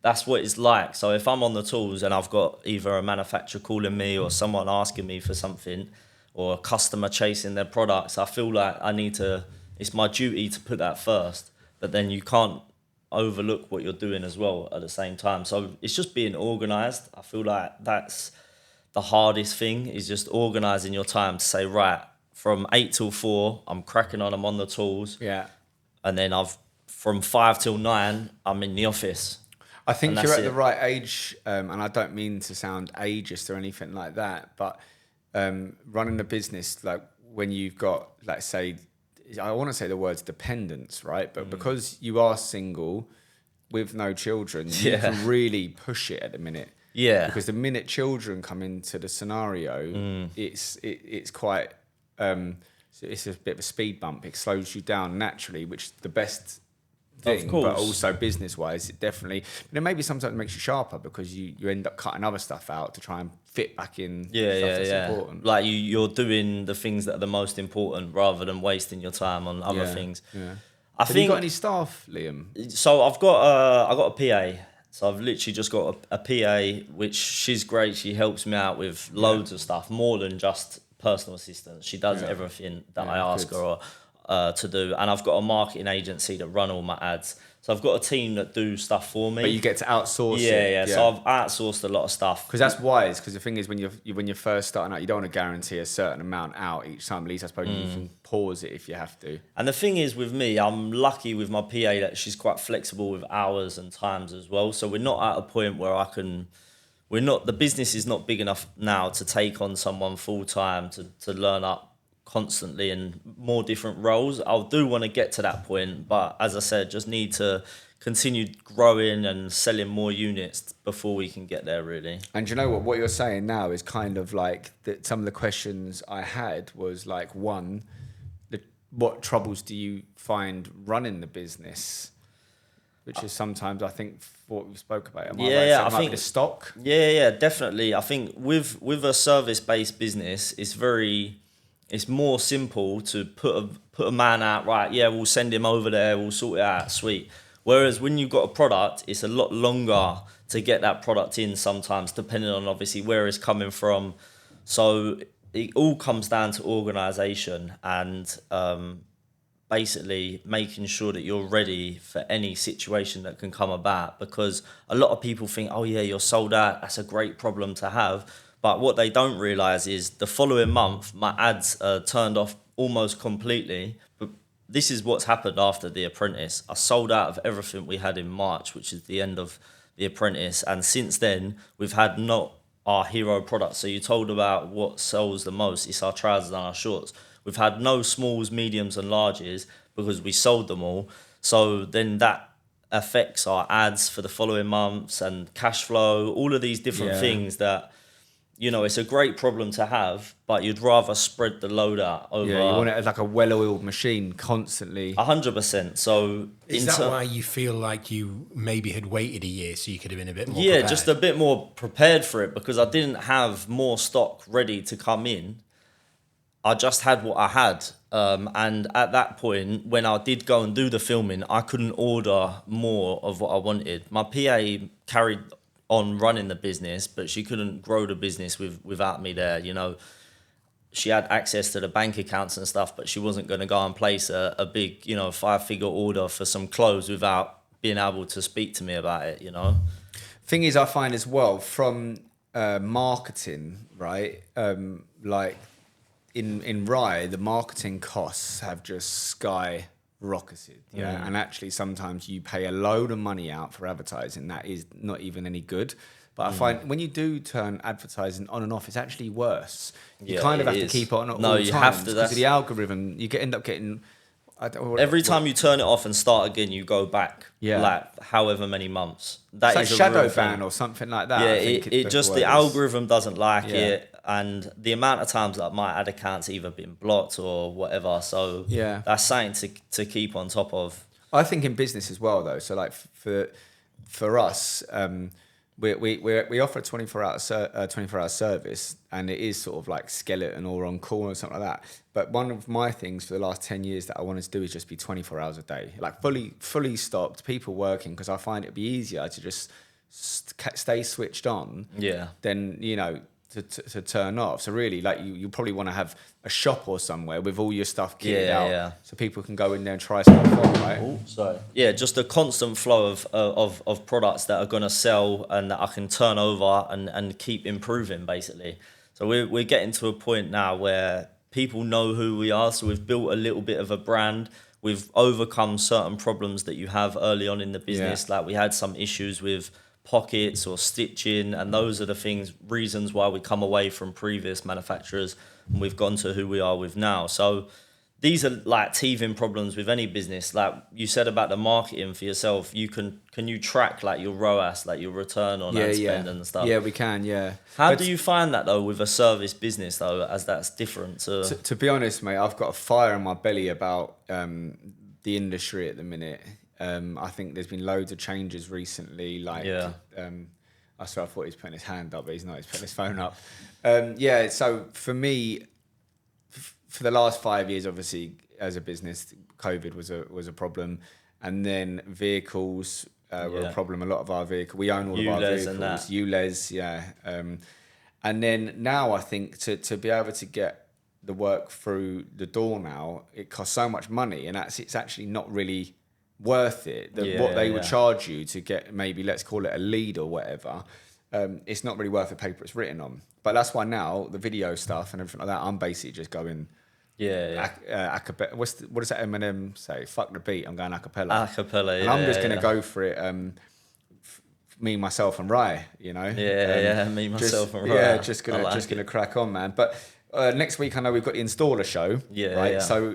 [SPEAKER 2] That's what it's like. So if I'm on the tools and I've got either a manufacturer calling me or someone asking me for something, or a customer chasing their products, I feel like I need to. It's my duty to put that first. But then you can't overlook what you're doing as well at the same time. So it's just being organised. I feel like that's the hardest thing, is just organising your time to say, right, from 8 till 4, I'm cracking on, I'm on the tools.
[SPEAKER 1] Yeah.
[SPEAKER 2] And then from 5 till 9, I'm in the office.
[SPEAKER 1] I think
[SPEAKER 2] And
[SPEAKER 1] you're
[SPEAKER 2] that's
[SPEAKER 1] at the
[SPEAKER 2] it.
[SPEAKER 1] right age, and I don't mean to sound ageist or anything like that, but running a business, like when you've got, let's say, I want to say the words dependence, right? But because you are single with no children, you can really push it at the minute.
[SPEAKER 2] Yeah.
[SPEAKER 1] Because the minute children come into the scenario, it's quite it's a bit of a speed bump. It slows you down naturally, which is the best thing.
[SPEAKER 2] Of course.
[SPEAKER 1] But also business wise, it definitely. But then maybe sometimes it makes you sharper because you end up cutting other stuff out to try and fit back in stuff that's important.
[SPEAKER 2] Like you're doing the things that are the most important rather than wasting your time on other things.
[SPEAKER 1] Yeah.
[SPEAKER 2] I
[SPEAKER 1] Have
[SPEAKER 2] think.
[SPEAKER 1] you got any staff, Liam?
[SPEAKER 2] So I got a PA. So I've literally just got a PA, which she's great. She helps me out with loads of stuff, more than just personal assistance. She does everything that I ask her to do. And I've got a marketing agency that run all my ads. So I've got a team that do stuff for me.
[SPEAKER 1] But you get to outsource it.
[SPEAKER 2] Yeah. So I've outsourced a lot of stuff.
[SPEAKER 1] Because that's wise. Because the thing is, when you're first starting out, you don't want to guarantee a certain amount out each time. At least I suppose you can pause it if you have to.
[SPEAKER 2] And the thing is with me, I'm lucky with my PA that she's quite flexible with hours and times as well. So we're not at a point where the business is not big enough now to take on someone full time to learn up constantly in more different roles. I do want to get to that point, but as I said, just need to continue growing and selling more units before we can get there, really.
[SPEAKER 1] And you know what you're saying now is kind of like some of the questions I had was like, one, what troubles do you find running the business? Which is sometimes, I think, what we spoke about. I think the stock.
[SPEAKER 2] Yeah, definitely. I think with a service-based business, it's more simple to put a man out, right, yeah, we'll send him over there, we'll sort it out, sweet. Whereas when you've got a product, it's a lot longer to get that product in sometimes, depending on obviously where it's coming from. So it all comes down to organisation and basically making sure that you're ready for any situation that can come about, because a lot of people think, oh yeah, you're sold out, that's a great problem to have. But what they don't realise is the following month, my ads are turned off almost completely. But this is what's happened after The Apprentice. I sold out of everything we had in March, which is the end of The Apprentice. And since then, we've had not our hero products. So you told about what sells the most. It's our trousers and our shorts. We've had no smalls, mediums and larges because we sold them all. So then that affects our ads for the following months and cash flow, all of these different things that... You know, it's a great problem to have, but you'd rather spread the load out over...
[SPEAKER 1] Yeah, you want it as like a well-oiled machine constantly.
[SPEAKER 2] 100%. So...
[SPEAKER 3] Is that why you feel like you maybe had waited a year so you could have been a bit more prepared?
[SPEAKER 2] just a bit more prepared for it, because I didn't have more stock ready to come in. I just had what I had. And at that point, when I did go and do the filming, I couldn't order more of what I wanted. My PA carried on running the business, but she couldn't grow the business without me there. You know, she had access to the bank accounts and stuff, but she wasn't going to go and place a big, 5-figure order for some clothes without being able to speak to me about it, you know.
[SPEAKER 1] Thing is, I find as well from marketing, right? Like in Rye, the marketing costs have just skyrocketed, and actually sometimes you pay a load of money out for advertising that is not even any good. But I find when you do turn advertising on and off, it's actually worse. You kind of have to keep it on all
[SPEAKER 2] you
[SPEAKER 1] times
[SPEAKER 2] have to.
[SPEAKER 1] because of the algorithm. You end up getting...
[SPEAKER 2] Every time you turn it off and start again, you go back like however many months. That
[SPEAKER 1] it's
[SPEAKER 2] is
[SPEAKER 1] like
[SPEAKER 2] a
[SPEAKER 1] shadow
[SPEAKER 2] real
[SPEAKER 1] ban
[SPEAKER 2] thing.
[SPEAKER 1] or something like that.
[SPEAKER 2] Yeah,
[SPEAKER 1] I think
[SPEAKER 2] it just, the algorithm doesn't like it, and the amount of times that my ad account's either been blocked or whatever. So that's something to keep on top of.
[SPEAKER 1] I think in business as well, though. So like for us, we offer a 24-hour service, and it is sort of like skeleton or on call or something like that. But one of my things for the last 10 years that I wanted to do is just be 24 hours a day, like fully stocked, people working, because I find it'd be easier to just stay switched on.
[SPEAKER 2] Yeah.
[SPEAKER 1] Than to turn off. So really, like you probably want to have a shop or somewhere with all your stuff kitted out, so people can go in there and try stuff on, right?
[SPEAKER 2] Oh, sorry. Yeah, just a constant flow of products that are going to sell and that I can turn over and keep improving, basically. So we're getting to a point now where people know who we are. So we've built a little bit of a brand. We've overcome certain problems that you have early on in the business. Like we had some issues with pockets or stitching, and those are the reasons why we come away from previous manufacturers and we've gone to who we are with now. So these are like teething problems with any business. Like you said about the marketing for yourself, can you track like your ROAS, like your return on ad spend and stuff?
[SPEAKER 1] Yeah, we can.
[SPEAKER 2] How do you find that though with a service business though, as that's different to
[SPEAKER 1] be honest, mate, I've got a fire in my belly about the industry at the minute. I think there's been loads of changes recently. Like, I thought he was putting his hand up, but he's not. He's putting his phone up. So for me, for the last 5 years, obviously, as a business, COVID was a problem, and then vehicles were a problem. A lot of our vehicles, we own all of our vehicles. ULEZ, and then now I think to be able to get the work through the door now, it costs so much money, and it's actually not really worth it. What they would charge you to get, maybe let's call it a lead or whatever, it's not really worth the paper it's written on. But that's why now the video stuff and everything like that, I'm basically just going acapella. What does that Eminem say? Fuck the beat, I'm going acapella.
[SPEAKER 2] Acapella,
[SPEAKER 1] and I'm just going to go for it. Me, myself, and Rye. You know.
[SPEAKER 2] Me, myself, and Rye.
[SPEAKER 1] Just gonna crack on, man. But next week, I know we've got the installer show. So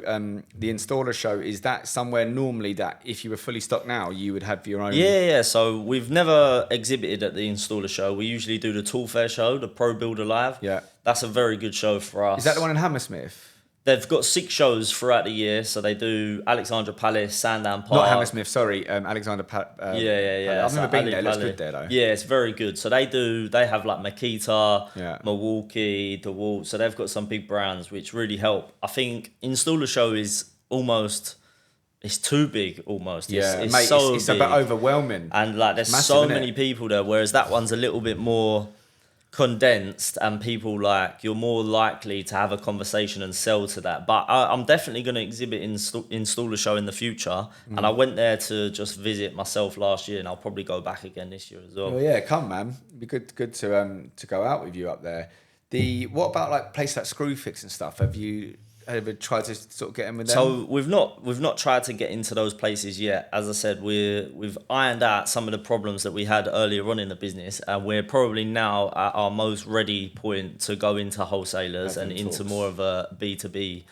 [SPEAKER 1] the installer show, is that somewhere normally that if you were fully stocked now, you would have your own?
[SPEAKER 2] So we've never exhibited at the installer show. We usually do the Tool Fair show, the Pro Builder Live.
[SPEAKER 1] Yeah.
[SPEAKER 2] That's a very good show for us.
[SPEAKER 1] Is that the one in Hammersmith?
[SPEAKER 2] They've got 6 shows throughout the year, so they do Alexandra Palace, Sandown Park.
[SPEAKER 1] Not Hammersmith, sorry, Alexander Palace.
[SPEAKER 2] I've
[SPEAKER 1] never been there. It looks good there though.
[SPEAKER 2] Yeah, it's very good. So they have like Makita, Milwaukee, DeWalt. So they've got some big brands which really help. I think installer show is almost, it's too big almost. It's
[SPEAKER 1] mate,
[SPEAKER 2] so
[SPEAKER 1] it's
[SPEAKER 2] big.
[SPEAKER 1] a bit overwhelming.
[SPEAKER 2] And like there's massive, so many people there, whereas that one's a little bit more condensed, and people like, you're more likely to have a conversation and sell to that. But I'm definitely going to exhibit installer show in the future, and I went there to just visit myself last year, and I'll probably go back again this year as well.
[SPEAKER 1] Well, yeah, come man, it'd be good to go out with you up there. What about like places like Screwfix and stuff? Have you ever tried to sort of get in with them?
[SPEAKER 2] So we've not tried to get into those places yet. As I said, we've ironed out some of the problems that we had earlier on in the business, and we're probably now at our most ready point to go into wholesalers and into more of a B2B.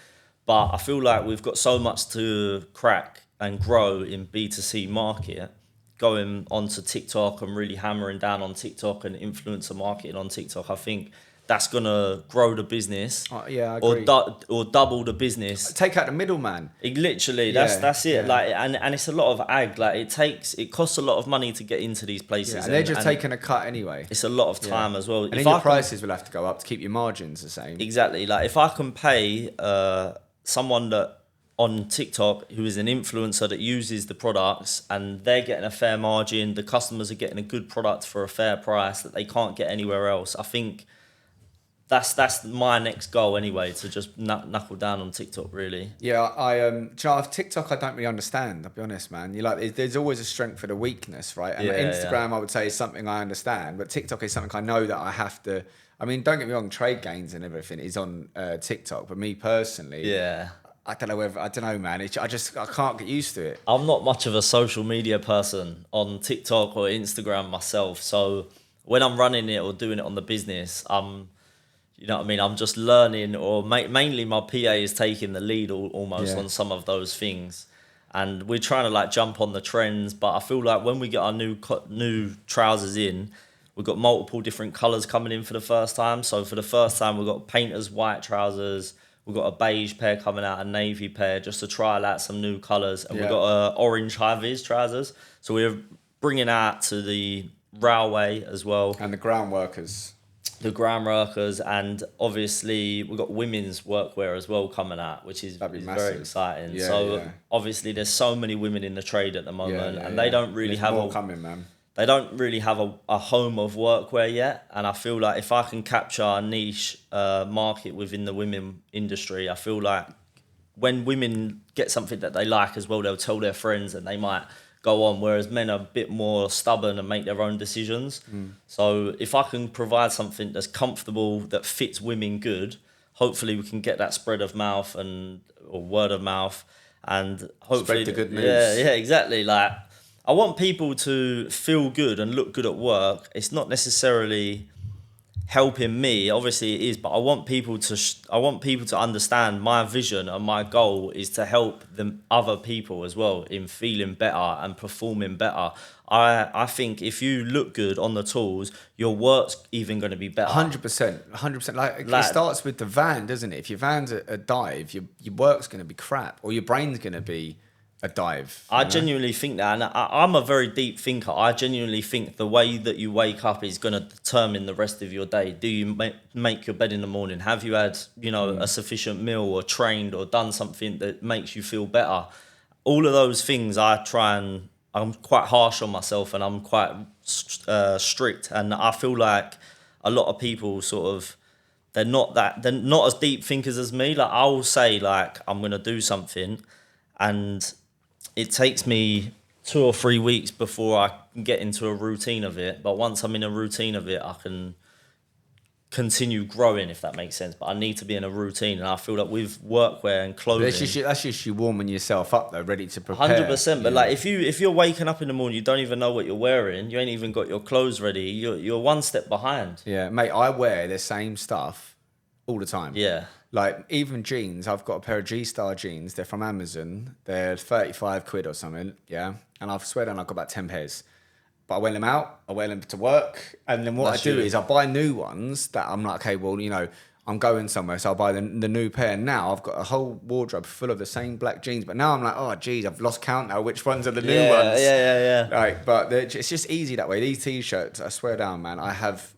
[SPEAKER 2] But I feel like we've got so much to crack and grow in B2C market, going onto TikTok and really hammering down on TikTok and influencer marketing on TikTok. I think that's gonna grow the business,
[SPEAKER 1] I agree.
[SPEAKER 2] or double the business.
[SPEAKER 1] Take out the middleman.
[SPEAKER 2] Literally, that's it. Like, and it's a lot of ag. Like, it costs a lot of money to get into these places,
[SPEAKER 1] and they're just taking a cut anyway.
[SPEAKER 2] It's a lot of time as well.
[SPEAKER 1] And then your prices will have to go up to keep your margins the same.
[SPEAKER 2] Exactly. Like, if I can pay someone that on TikTok who is an influencer that uses the products, and they're getting a fair margin, the customers are getting a good product for a fair price that they can't get anywhere else. I think that's my next goal anyway, to just knuckle down on TikTok, really.
[SPEAKER 1] Yeah, TikTok I don't really understand, I'll be honest, man. There's always a strength and a weakness, right? And Instagram I would say is something I understand, but TikTok is something I know that I have to. I mean, don't get me wrong, TradeGains and everything is on TikTok, but me personally, I don't know, man. I can't get used to it.
[SPEAKER 2] I'm not much of a social media person on TikTok or Instagram myself, so when I'm running it or doing it on the business, you know what I mean? I'm just learning, or mainly my PA is taking the lead almost on some of those things. And we're trying to like jump on the trends, but I feel like when we get our new trousers in, we've got multiple different colours coming in for the first time. So for the first time, we've got painter's white trousers, we've got a beige pair coming out, a navy pair, just to trial out some new colours. And we've got orange high-vis trousers. So we're bringing out to the railway as well.
[SPEAKER 1] And the ground workers.
[SPEAKER 2] The ground workers, and obviously we've got women's workwear as well coming out, which is very exciting. Obviously there's so many women in the trade at the moment, and they don't really have
[SPEAKER 1] more coming, man.
[SPEAKER 2] They don't really have a home of workwear yet, and I feel like if I can capture a niche market within the women industry, I feel like when women get something that they like as well, they'll tell their friends and they might go on, whereas men are a bit more stubborn and make their own decisions. So if I can provide something that's comfortable, that fits women good, hopefully we can get that spread of mouth or word of mouth, and hopefully
[SPEAKER 1] spread the good news.
[SPEAKER 2] Yeah, exactly. Like, I want people to feel good and look good at work. It's not necessarily helping me, obviously it is, but I want people to understand my vision, and my goal is to help them, other people as well, in feeling better and performing better. I think if you look good on the tools, your work's even going to be better.
[SPEAKER 1] 100%. Like it starts with the van, doesn't it? If your van's a dive, your work's going to be crap, or your brain's going to be a dive.
[SPEAKER 2] I genuinely think that, and I'm a very deep thinker. I genuinely think the way that you wake up is going to determine the rest of your day. Do you make your bed in the morning? Have you had, a sufficient meal, or trained, or done something that makes you feel better? All of those things I'm quite harsh on myself, and I'm quite strict. And I feel like a lot of people they're not as deep thinkers as me. Like, I will say, like, I'm going to do something, and it takes me 2 or 3 weeks before I can get into a routine of it. But once I'm in a routine of it, I can continue growing, if that makes sense. But I need to be in a routine, and I feel like with workwear and clothing,
[SPEAKER 1] that's just you warming yourself up though, ready to prepare.
[SPEAKER 2] 100%. But like, if you're waking up in the morning, you don't even know what you're wearing, you ain't even got your clothes ready, you're one step behind.
[SPEAKER 1] Yeah, mate, I wear the same stuff all the time.
[SPEAKER 2] Yeah.
[SPEAKER 1] Like, even jeans, I've got a pair of G-Star jeans. They're from Amazon. They're 35 quid or something, yeah? And I swear down, I've got about 10 pairs. But I wear them out, I wear them to work. And then what I do is I buy new ones that I'm like, okay, well, I'm going somewhere, so I'll buy the new pair. Now I've got a whole wardrobe full of the same black jeans. But now I'm like, oh, geez, I've lost count now. Which ones are the new ones?
[SPEAKER 2] Yeah.
[SPEAKER 1] Like, but it's just easy that way. These T-shirts, I swear down, man, that's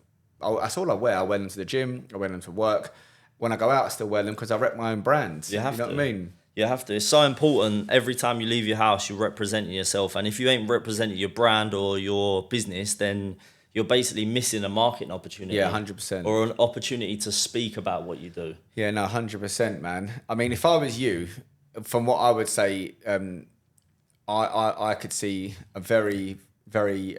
[SPEAKER 1] all I wear. I wear them to the gym, I wear them to work. When I go out, I still wear them because I rep my own brand. You know what I mean?
[SPEAKER 2] You have to. It's so important. Every time you leave your house, you're representing yourself. And if you ain't representing your brand or your business, then you're basically missing a marketing opportunity.
[SPEAKER 1] Yeah, 100%.
[SPEAKER 2] Or an opportunity to speak about what you do.
[SPEAKER 1] Yeah, no, 100%, man. I mean, if I was you, from what I would say, I could see a very, very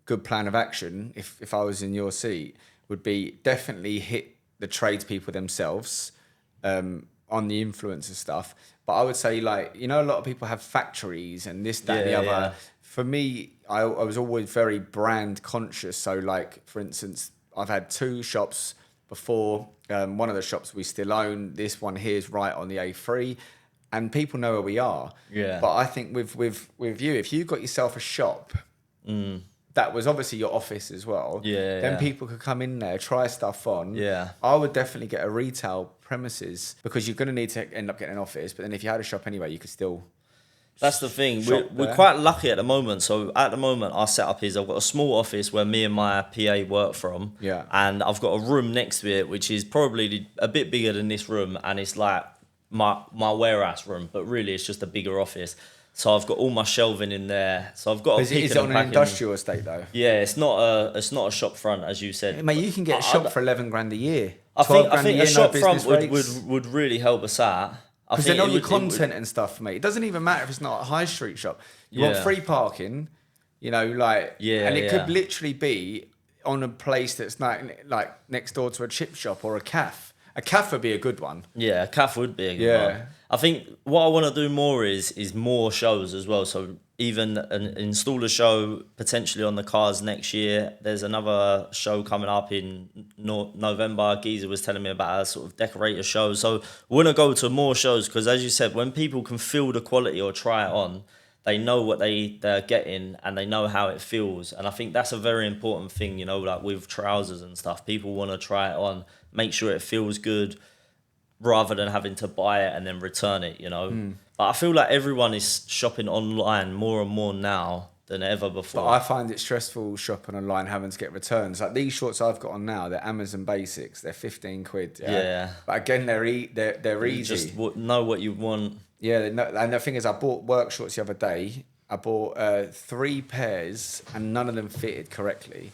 [SPEAKER 1] good plan of action, if I was in your seat, would be definitely hit the tradespeople themselves on the influencer stuff. But I would say, like, a lot of people have factories and this, that, and the other. Yeah. For me, I was always very brand conscious. So, like, for instance, I've had 2 shops before. One of the shops we still own. This one here is right on the A3. And people know where we are. Yeah. But I think with you, if you got yourself a shop... that was obviously your office as well. Then people could come in there, try stuff on. Yeah. I would definitely get a retail premises, because you're going to need to end up getting an office. But then if you had a shop anyway, you could still...
[SPEAKER 2] That's the thing. We're quite lucky at the moment. So at the moment, our setup is I've got a small office where me and my PA work from. Yeah. And I've got a room next to it, which is probably a bit bigger than this room. And it's like my warehouse room. But really, it's just a bigger office. So I've got all my shelving in there. So I've got. Is it on an
[SPEAKER 1] industrial estate though?
[SPEAKER 2] Yeah, it's not a shop front, as you said.
[SPEAKER 1] Hey, mate, you can get a shop for 11 grand a year.
[SPEAKER 2] I think a shop front would really help us out.
[SPEAKER 1] Because then all your content and stuff, mate. It doesn't even matter if it's not a high street shop. You want free parking, and it could literally be on a place that's not like next door to a chip shop or a cafe. A cafe would be a good one.
[SPEAKER 2] Yeah, a cafe would be a good one. I think what I want to do more is more shows as well. So even install a show potentially on the cars next year. There's another show coming up in November. Geezer was telling me about a sort of decorator show. So we want to go to more shows because, as you said, when people can feel the quality or try it on, they know what they're getting and they know how it feels. And I think that's a very important thing, like with trousers and stuff. People want to try it on, make sure it feels good, rather than having to buy it and then return it, But I feel like everyone is shopping online more and more now than ever
[SPEAKER 1] But
[SPEAKER 2] before.
[SPEAKER 1] I find it stressful shopping online, having to get returns. Like these shorts I've got on now, they're Amazon Basics. They're 15 quid.
[SPEAKER 2] Yeah.
[SPEAKER 1] But again, they're
[SPEAKER 2] You
[SPEAKER 1] easy.
[SPEAKER 2] just know what you want.
[SPEAKER 1] Yeah, and the thing is, I bought work shorts the other day. I bought 3 pairs, and none of them fitted correctly.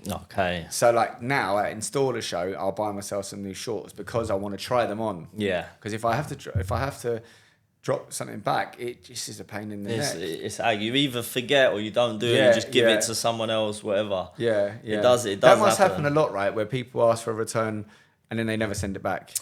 [SPEAKER 2] Okay.
[SPEAKER 1] So like now at installer show, I'll buy myself some new shorts because I want to try them on.
[SPEAKER 2] Yeah.
[SPEAKER 1] Because if I have to drop something back, it just is a pain in the neck.
[SPEAKER 2] It's you either forget or you don't do it.
[SPEAKER 1] Yeah,
[SPEAKER 2] You just give
[SPEAKER 1] yeah.
[SPEAKER 2] it to someone else, whatever.
[SPEAKER 1] Yeah.
[SPEAKER 2] It does.
[SPEAKER 1] That must happen a lot, right? Where people ask for a return and then they never send it back.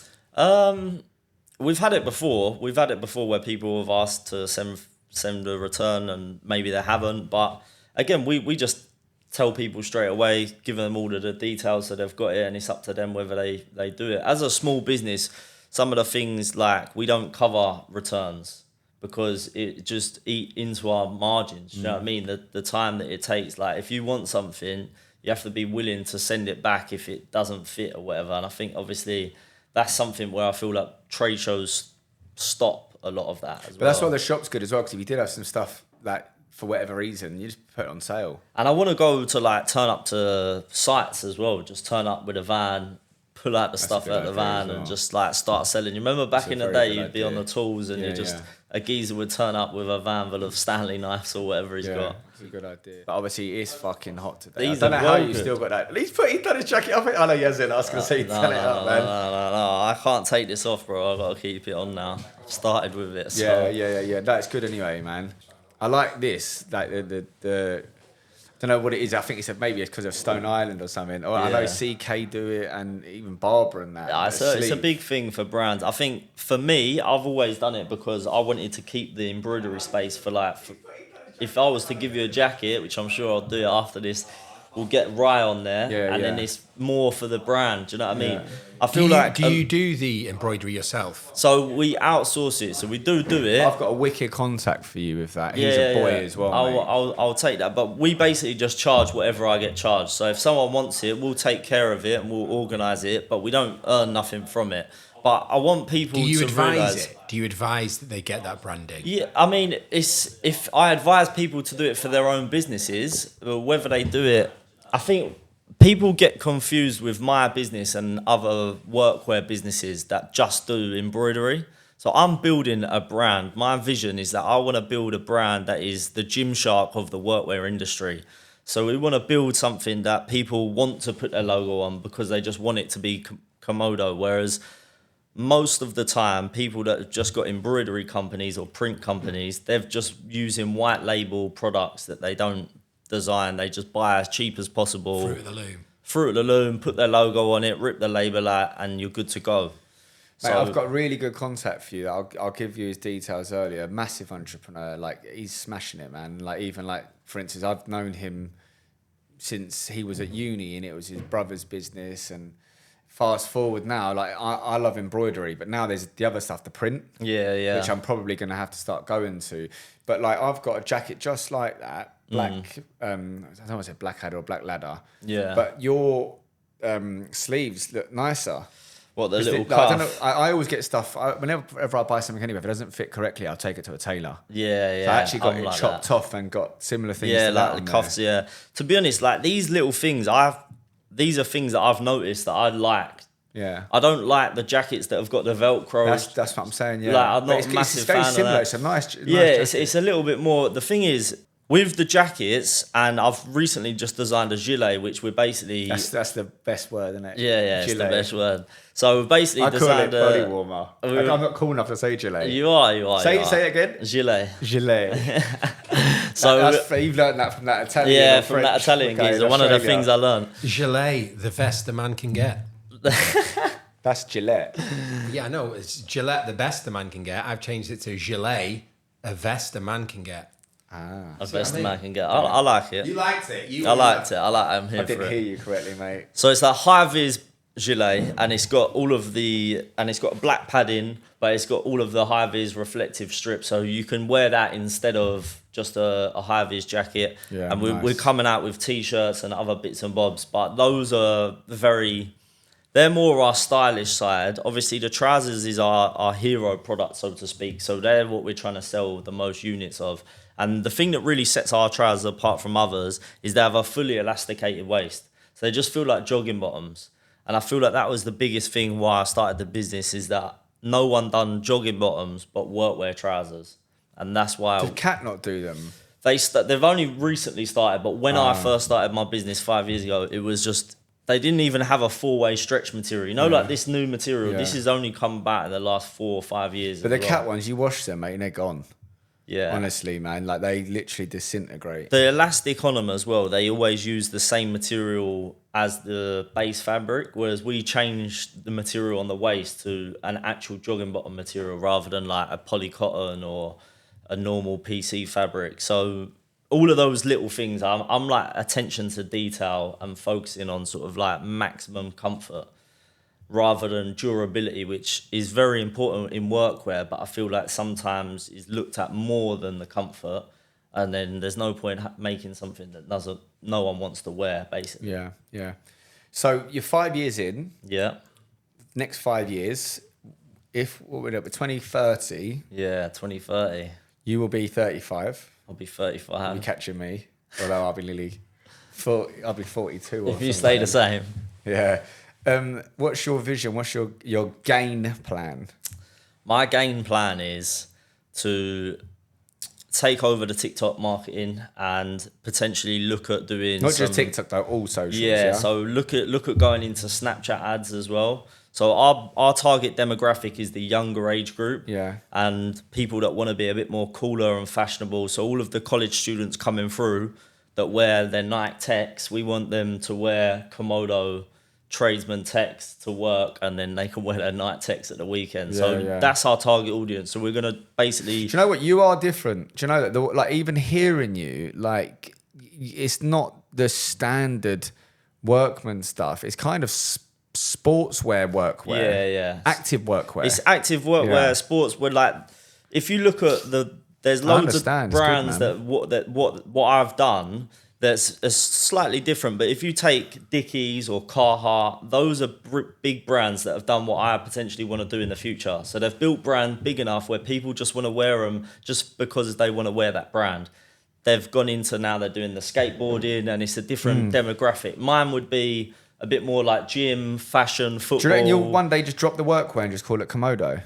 [SPEAKER 2] We've had it before. We've had it before where people have asked to send a return and maybe they haven't. But again, we just tell people straight away, give them all of the details so they've got it, and it's up to them whether they do it. As a small business, some of the things like we don't cover returns because it just eat into our margins. You know what I mean? The time that it takes. Like if you want something, you have to be willing to send it back if it doesn't fit or whatever. And I think obviously that's something where I feel like trade shows stop a lot of that as well.
[SPEAKER 1] But that's why the shop's good as well, because if you did have some stuff that for whatever reason, you just put it on sale.
[SPEAKER 2] And I want to go to like turn up to sites as well. Just turn up with a van, pull out the stuff out the van and just like start selling. You remember back in the day, you'd be on the tools and a geezer would turn up with a van full of Stanley knives or whatever he's got.
[SPEAKER 1] It's a good idea. But obviously, it's fucking hot today.
[SPEAKER 2] These
[SPEAKER 1] I don't know
[SPEAKER 2] are
[SPEAKER 1] how
[SPEAKER 2] well
[SPEAKER 1] you
[SPEAKER 2] good.
[SPEAKER 1] still got that. He's done his jacket up. I know he hasn't. I was going to say, tell it up, man.
[SPEAKER 2] No. I can't take this off, bro. I've got to keep it on now. I've started with it. So.
[SPEAKER 1] Yeah. That's good anyway, man. I like this. Like the I don't know what it is. I think maybe it's because of Stone Island or something. Or I know CK do it, and even Barbara and that.
[SPEAKER 2] Yeah, it's a big thing for brands. I think for me, I've always done it because I wanted to keep the embroidery space for if I was to give you a jacket, which I'm sure I'll do after this, we'll get Rye on there, and then it's more for the brand. Do you know what I mean? I feel
[SPEAKER 3] do you do the embroidery yourself?
[SPEAKER 2] So we outsource it. So we do it.
[SPEAKER 1] I've got a wicked contact for you with that. He's a boy as well.
[SPEAKER 2] I'll take that. But we basically just charge whatever I get charged. So if someone wants it, we'll take care of it and we'll organise it. But we don't earn nothing from it. But I want people to realise.
[SPEAKER 3] Do you advise that they get that branding?
[SPEAKER 2] Yeah, I mean, if I advise people to do it for their own businesses, whether they do it, I think people get confused with my business and other workwear businesses that just do embroidery. So I'm building a brand. My vision is that I want to build a brand that is the Gymshark of the workwear industry. So we want to build something that people want to put their logo on because they just want it to be COMODO. Whereas most of the time, people that have just got embroidery companies or print companies, they're just using white label products that they don't design. They just buy as cheap as possible. Fruit of the Loom, put their logo on it, rip the label out, and you're good to go.
[SPEAKER 1] Mate, I've got really good contact for you. I'll give you his details earlier. Massive entrepreneur. Like, he's smashing it, man. Like, even like, for instance, I've known him since he was at uni and it was his brother's business. And fast forward now, like, I love embroidery, but now there's the other stuff, the print.
[SPEAKER 2] Yeah.
[SPEAKER 1] Which I'm probably going to have to start going to. But like, I've got a jacket just like that. Black, I don't want to say black ladder or black ladder.
[SPEAKER 2] Yeah.
[SPEAKER 1] But your sleeves look nicer.
[SPEAKER 2] What, the little
[SPEAKER 1] I don't know.
[SPEAKER 2] cuff?
[SPEAKER 1] I always get stuff. Whenever I buy something anywhere, if it doesn't fit correctly, I'll take it to a tailor.
[SPEAKER 2] Yeah.
[SPEAKER 1] So I actually got
[SPEAKER 2] I'm
[SPEAKER 1] it
[SPEAKER 2] like
[SPEAKER 1] chopped
[SPEAKER 2] that.
[SPEAKER 1] off and got similar things.
[SPEAKER 2] Yeah,
[SPEAKER 1] to
[SPEAKER 2] like
[SPEAKER 1] that
[SPEAKER 2] the
[SPEAKER 1] on
[SPEAKER 2] cuffs.
[SPEAKER 1] there.
[SPEAKER 2] Yeah. To be honest, like these little things, these are things that I've noticed that I like.
[SPEAKER 1] Yeah.
[SPEAKER 2] I don't like the jackets that have got the Velcro.
[SPEAKER 1] That's what I'm saying. Yeah.
[SPEAKER 2] Like, I'm not
[SPEAKER 1] But
[SPEAKER 2] a massive
[SPEAKER 1] it's very
[SPEAKER 2] fan of
[SPEAKER 1] similar.
[SPEAKER 2] that.
[SPEAKER 1] It's a nice.
[SPEAKER 2] Yeah, it's a little bit more. The thing is, with the jackets, and I've recently just designed a gilet, which we're basically...
[SPEAKER 1] That's the best word, isn't it?
[SPEAKER 2] Yeah, it's the
[SPEAKER 1] Gilet.
[SPEAKER 2] best word. So we've basically
[SPEAKER 1] I call
[SPEAKER 2] designed
[SPEAKER 1] it body warmer. Like, I'm not cool enough to say gilet.
[SPEAKER 2] You are.
[SPEAKER 1] Say it again.
[SPEAKER 2] Gilet.
[SPEAKER 1] Gilet.
[SPEAKER 2] So
[SPEAKER 1] You've learned that from that Italian.
[SPEAKER 2] yeah,
[SPEAKER 1] or
[SPEAKER 2] from that
[SPEAKER 1] French
[SPEAKER 2] Italian
[SPEAKER 1] guy in
[SPEAKER 2] geezer. One of the
[SPEAKER 1] Australia.
[SPEAKER 2] things I learned.
[SPEAKER 3] Gilet, the vest a man can get.
[SPEAKER 1] That's Gillette.
[SPEAKER 3] Yeah, no, it's Gillette, the best a man can get. I've changed it to Gilet, a vest a man can get.
[SPEAKER 2] The best a man can get. I like it.
[SPEAKER 3] You liked it.
[SPEAKER 2] I liked it. I'm here
[SPEAKER 1] I
[SPEAKER 2] for
[SPEAKER 1] didn't
[SPEAKER 2] it.
[SPEAKER 1] hear you correctly, mate.
[SPEAKER 2] So it's that high-vis gilet, and it's got it's got black padding, but it's got all of the high-vis reflective strips, so you can wear that instead of just a high-vis jacket.
[SPEAKER 1] Yeah,
[SPEAKER 2] and
[SPEAKER 1] nice.
[SPEAKER 2] we're coming out with t-shirts and other bits and bobs, but those are they're more our stylish side. Obviously, the trousers is our hero product, so to speak. So they're what we're trying to sell the most units of. And the thing that really sets our trousers apart from others is they have a fully elasticated waist. So they just feel like jogging bottoms. And I feel like that was the biggest thing why I started the business, is that no one done jogging bottoms but workwear trousers. And that's why...
[SPEAKER 1] Did Cat not do them?
[SPEAKER 2] They've only recently started, but when I first started my business 5 years ago, it was just... They didn't even have a 4-way stretch material. You know, like this new material, this has only come back in the last 4 or 5 years.
[SPEAKER 1] But the Cat ones, you wash them, mate, and they're gone.
[SPEAKER 2] Yeah.
[SPEAKER 1] Honestly, man, like they literally disintegrate.
[SPEAKER 2] The elastic on them as well, they always use the same material as the base fabric, whereas we changed the material on the waist to an actual jogging bottom material rather than like a polycotton or a normal PC fabric. So all of those little things, I'm like attention to detail and focusing on sort of like maximum comfort rather than durability, which is very important in workwear, but I feel like sometimes is looked at more than the comfort, and then there's no point making something that no one wants to wear, basically.
[SPEAKER 1] Yeah, yeah. So you're 5 years in.
[SPEAKER 2] Yeah.
[SPEAKER 1] Next 5 years, what would it be, 2030?
[SPEAKER 2] Yeah, 2030.
[SPEAKER 1] You will be 35.
[SPEAKER 2] I'll be 35.
[SPEAKER 1] You're catching me, although I'll be nearly, I'll be 42.
[SPEAKER 2] If you stay the same.
[SPEAKER 1] Yeah. What's your vision? What's your gain plan?
[SPEAKER 2] My gain plan is to take over the TikTok marketing and potentially look at doing
[SPEAKER 1] not just TikTok though, all socials.
[SPEAKER 2] Yeah, so look at going into Snapchat ads as well. So our target demographic is the younger age group.
[SPEAKER 1] Yeah. And
[SPEAKER 2] people that want to be a bit more cooler and fashionable. So all of the college students coming through that wear their Nike Techs, we want them to wear COMODO tradesman techs to work, and then they can wear their Nike Techs at the weekend. That's our target audience. So we're gonna basically.
[SPEAKER 1] Do you know what? You are different. Do you know that? Like even hearing you, like it's not the standard workman stuff. It's kind of sportswear workwear.
[SPEAKER 2] Yeah.
[SPEAKER 1] Active workwear.
[SPEAKER 2] It's active workwear, sportswear. Like if you look at there's loads of brands that what I've done. That's slightly different, but if you take Dickies or Carhartt, those are big brands that have done what I potentially want to do in the future. So they've built brand big enough where people just want to wear them just because they want to wear that brand. They've gone into now they're doing the skateboarding, and it's a different demographic. Mine would be a bit more like gym, fashion, football.
[SPEAKER 1] Do you reckon you'll one day just drop the workwear and just call it COMODO?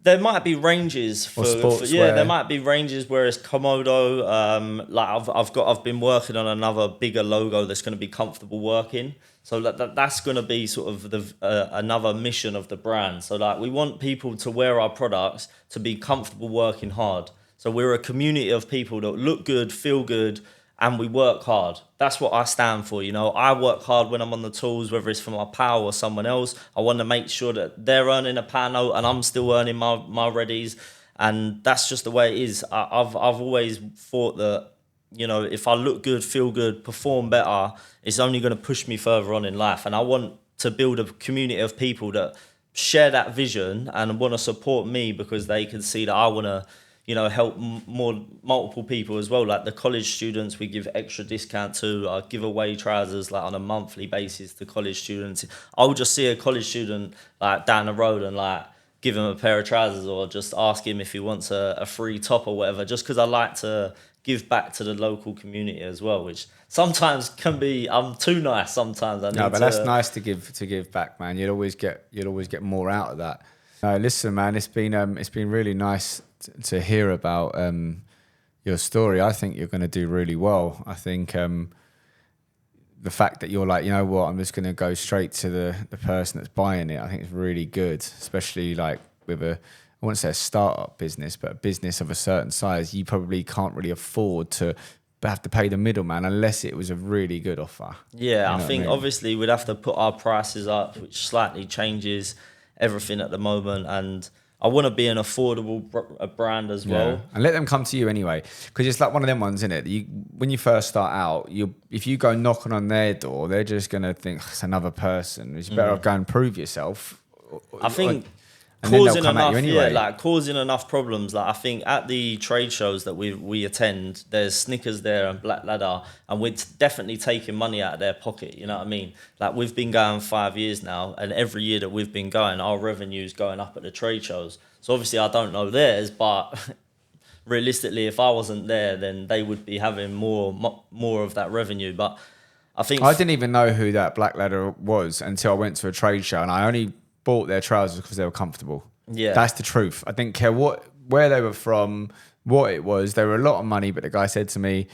[SPEAKER 2] There might be ranges for there might be ranges where it's COMODO. Like I've been working on another bigger logo that's going to be comfortable working. So that's going to be sort of another mission of the brand. So like we want people to wear our products to be comfortable working hard. So we're a community of people that look good, feel good, and we work hard. That's what I stand for. You know, I work hard when I'm on the tools, whether it's for my pal or someone else. I want to make sure that they're earning a pano and I'm still earning my readies. And that's just the way it is. I've always thought that, you know, if I look good, feel good, perform better, it's only going to push me further on in life. And I want to build a community of people that share that vision and want to support me because they can see that I want to, you know, help multiple people as well. Like the college students, we give extra discount to. I give away trousers like on a monthly basis to college students. I'll just see a college student like down the road and like give him a pair of trousers or just ask him if he wants a free top or whatever, just because I like to give back to the local community as well, which sometimes can be, I'm too nice sometimes.
[SPEAKER 1] That's nice to give back, man. You'd always get more out of that. No, listen, man, it's been really nice to hear about your story. I think you're going to do really well. I think the fact that you're like, you know what, I'm just going to go straight to the person that's buying it, I think it's really good, especially like with I wouldn't say a startup business, but a business of a certain size. You probably can't really afford to have to pay the middleman unless it was a really good offer.
[SPEAKER 2] Yeah, I think obviously we'd have to put our prices up, which slightly changes everything at the moment, and I want to be an affordable brand as well.
[SPEAKER 1] And let them come to you anyway, because it's like one of them ones, isn't it? When you first start out, if you go knocking on their door, they're just going to think, it's another person. It's better off go and prove yourself.
[SPEAKER 2] I think causing enough problems. Like I think at the trade shows that we attend, there's Snickers there and Black Ladder, and we're definitely taking money out of their pocket. You know what I mean? Like we've been going 5 years now, and every year that we've been going, our revenue's going up at the trade shows. So obviously I don't know theirs, but realistically, if I wasn't there, then they would be having more of that revenue. But I think
[SPEAKER 1] I didn't even know who that black ladder was until I went to a trade show, and I only bought their trousers because they were comfortable.
[SPEAKER 2] Yeah.
[SPEAKER 1] That's the truth. I didn't care where they were from, what it was. They were a lot of money, but the guy said to me,